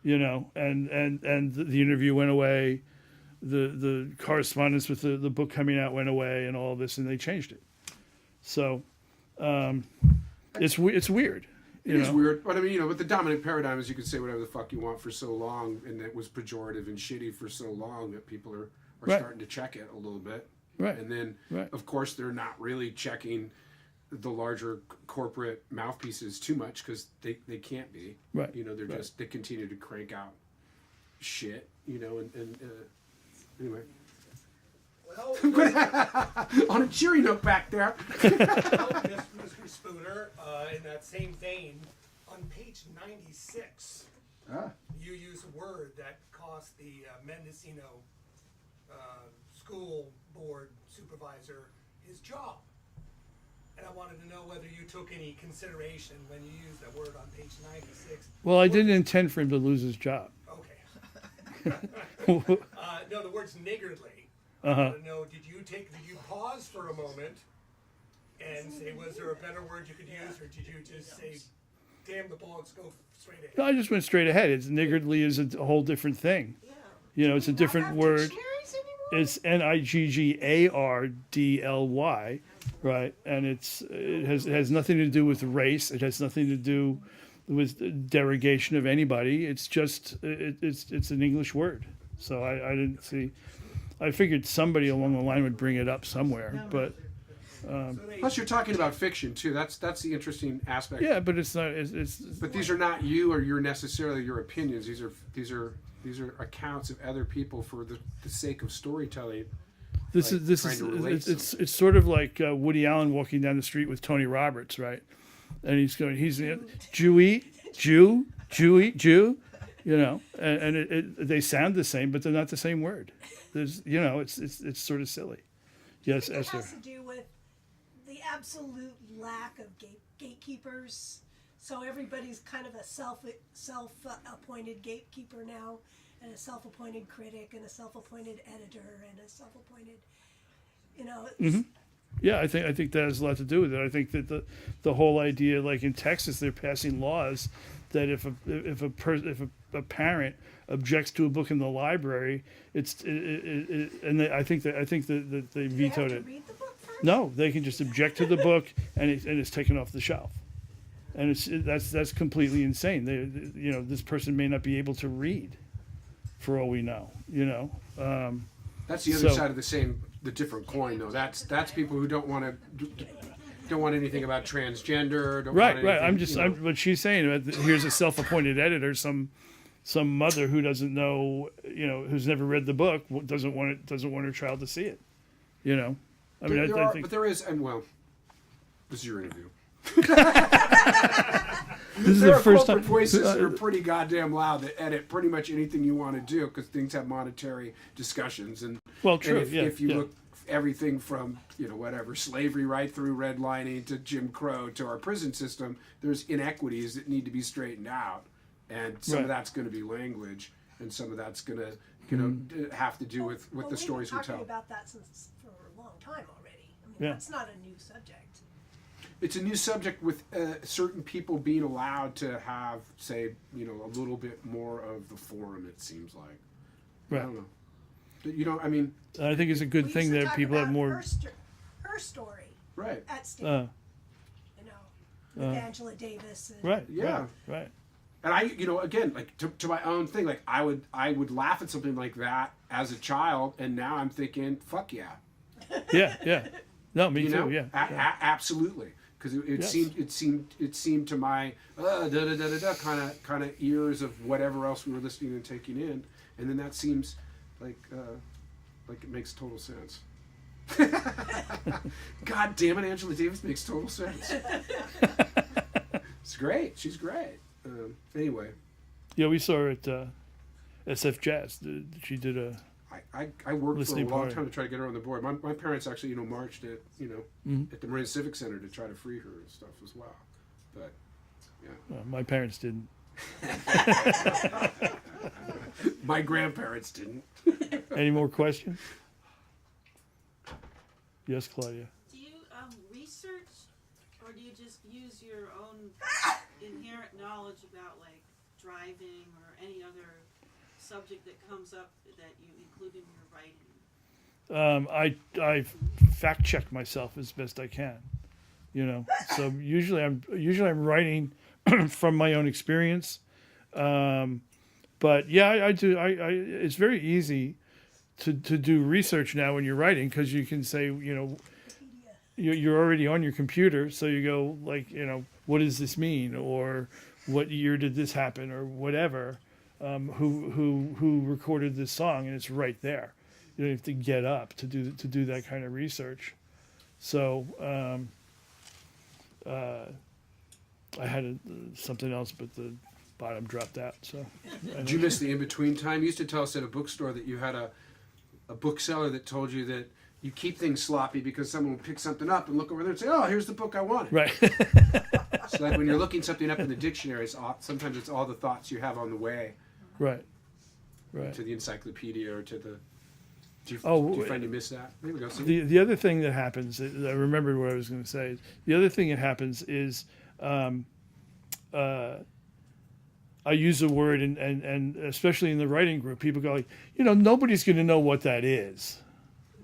you know, and the interview went away. The correspondence with the book coming out went away, and all this, and they changed it. So it's weird. It is weird, but I mean, with the dominant paradigm is you can say whatever the fuck you want for so long, and it was pejorative and shitty for so long that people are Right. starting to check it a little bit. Right. And then, Right. of course, they're not really checking the larger corporate mouthpieces too much because they can't be. Right. They're Right. just, they continue to crank out shit, and anyway. Well, On a cheery note back there. Mr. Spooner, in that same vein, on page 96, you use a word that cost the Mendocino school board supervisor his job. And I wanted to know whether you took any consideration when you used that word on page 96. Well, I didn't intend for him to lose his job. Okay. No, the word's niggardly. I want to know, did you pause for a moment and say, was there a better word you could use, or did you just say, damn the balls, go straight ahead? No, I just went straight ahead. It's niggardly is a whole different thing. It's a different word. It's Niggardly, right? And it has nothing to do with race. It has nothing to do with derogation of anybody. It's just it's an English word. So I didn't see. I figured somebody along the line would bring it up somewhere, but Plus, you're talking about fiction too. That's the interesting aspect. yeah, but it's not. It's But these are not you or necessarily your opinions. These are accounts of other people for the sake of storytelling. This like, is trying to relate it's sort of like Woody Allen walking down the street with Tony Roberts, right? And he's Jewy, Jew, and they sound the same, but they're not the same word. There's it's sort of silly. Yes, It Esther. has to do with the absolute lack of gatekeepers. So everybody's kind of a self-appointed gatekeeper now, and a self-appointed critic, and a self-appointed editor, and a self-appointed, it's, Yeah, I think that has a lot to do with it. I think that the whole idea, like in Texas, they're passing laws that if a parent objects to a book in the library, I think that they do they have vetoed to it. read the book first? No, they can just object to the book, and it's taken off the shelf, and that's completely insane. This person may not be able to read, for all we know. That's the other side of the different coin, though. That's people who don't want anything about transgender. Right. What she's saying. Here's a self-appointed editor, some mother who doesn't know, who's never read the book, doesn't want her child to see it. I mean, I think. But there is, and well, this is your interview. This is There the are first corporate time. voices that are pretty goddamn loud that edit pretty much anything you want to do because things have monetary discussions and. Well, true. And if you yeah. look everything from whatever slavery right through redlining to Jim Crow to our prison system, there's inequities that need to be straightened out, and some of that's going to be language, and some of that's going to have to do with the stories we We've been tell. talking about that for a long time already. I mean, Yeah. that's not a new subject. It's a new subject with certain people being allowed to have, say, a little bit more of the forum. It seems like. Right. I don't know. I mean. I think it's a good We thing used to that talk people have about more. her story Right. at Stanford. With Angela Davis. And Right. Yeah. Right. And I, again, like to my own thing, like I would laugh at something like that as a child, and now I'm thinking, fuck yeah. Yeah. No, me too. Yeah. Absolutely. Because it seemed to my kind of ears of whatever else we were listening and taking in, and then that seems like it makes total sense. God damn it, Angela Davis makes total sense. It's great. She's great. Anyway. Yeah, we saw her at SF Jazz. She did a. I worked for a listening long party. time to try to get her on the board. My parents actually, marched at at the Marine Civic Center to try to free her and stuff as well. But yeah, My parents didn't. My grandparents didn't. Any more questions? Yes, Claudia. Do you research, or do you just use your own inherent knowledge about like driving or any other subject that comes up that you include in your writing? I fact check myself as best I can, you know. So usually I'm writing from my own experience, but yeah, I do. It's very easy to do research now when you're writing, because you can say, you know, you're already on your computer, so you go like, you know, what does this mean, or what year did this happen, or whatever. Who recorded this song, and it's right there. You don't have to get up to do that kind of research. So I had something else, but the bottom dropped out. So Did you miss the in-between time? You used to tell us at a bookstore that you had a bookseller that told you that you keep things sloppy because someone will pick something up and look over there and say, "Oh, here's the book I wanted." Right. So like when you're looking something up in the dictionary, sometimes it's all the thoughts you have on the way. Right. Right. To the encyclopedia or to the. Do you find you miss that? Maybe go see. The other thing that happens, I remembered what I was going to say. The other thing that happens is I use a word, and especially in the writing group, people go like, you know, nobody's going to know what that is.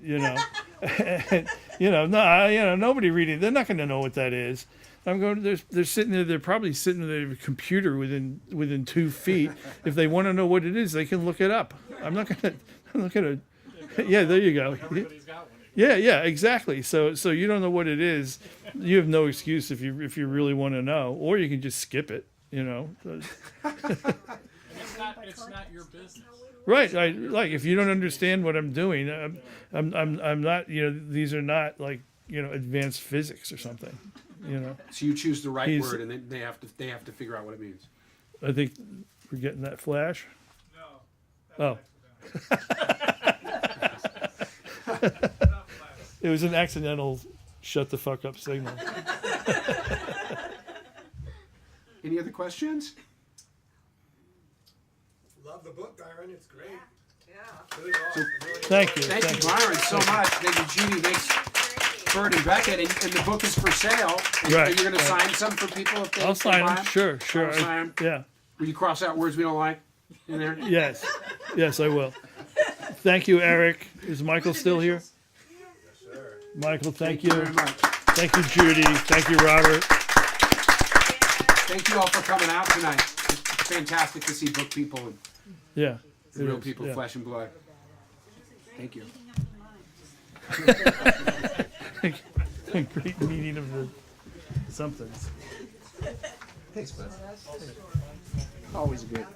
You know, and, you know, no, you know, nobody reading, they're not going to know what that is. I'm going. They're sitting there. They're probably sitting at their computer within 2 feet. If they want to know what it is, they can look it up. I'm not gonna. Yeah, there you go. Everybody's got one. Yeah, exactly. So you don't know what it is. You have no excuse if you really want to know, or you can just skip it. You know. And it's not your business. Right. Like if you don't understand what I'm doing, I'm not. You know, these are not like, you know, advanced physics or something. You know. So you choose the right word, and then they have to figure out what it means. I think we're getting that flash. No. Oh. It was an accidental shut the fuck up signal. Any other questions? Love the book, Byron. It's great. Yeah. Really awesome. Thank you. Thank you, Byron, so much. Thank you, Judy. Thanks, Bird and Beckett. And the book is for sale. Right. Are you going to sign some for people if they I'll sign buy them. Sure. I'll sign 'em. Yeah. Will you cross out words we don't like in there? Yes, I will. Thank you, Eric. Is Michael still here? Yes, sir. Michael, thank you you. very much. Thank you, Judy. Thank you, Robert. Thank you all for coming out tonight. It's fantastic to see book people and Yeah. real is, people, yeah. flesh and blood. Thank you. Great meeting of the somethings. Thanks, bud. Always good.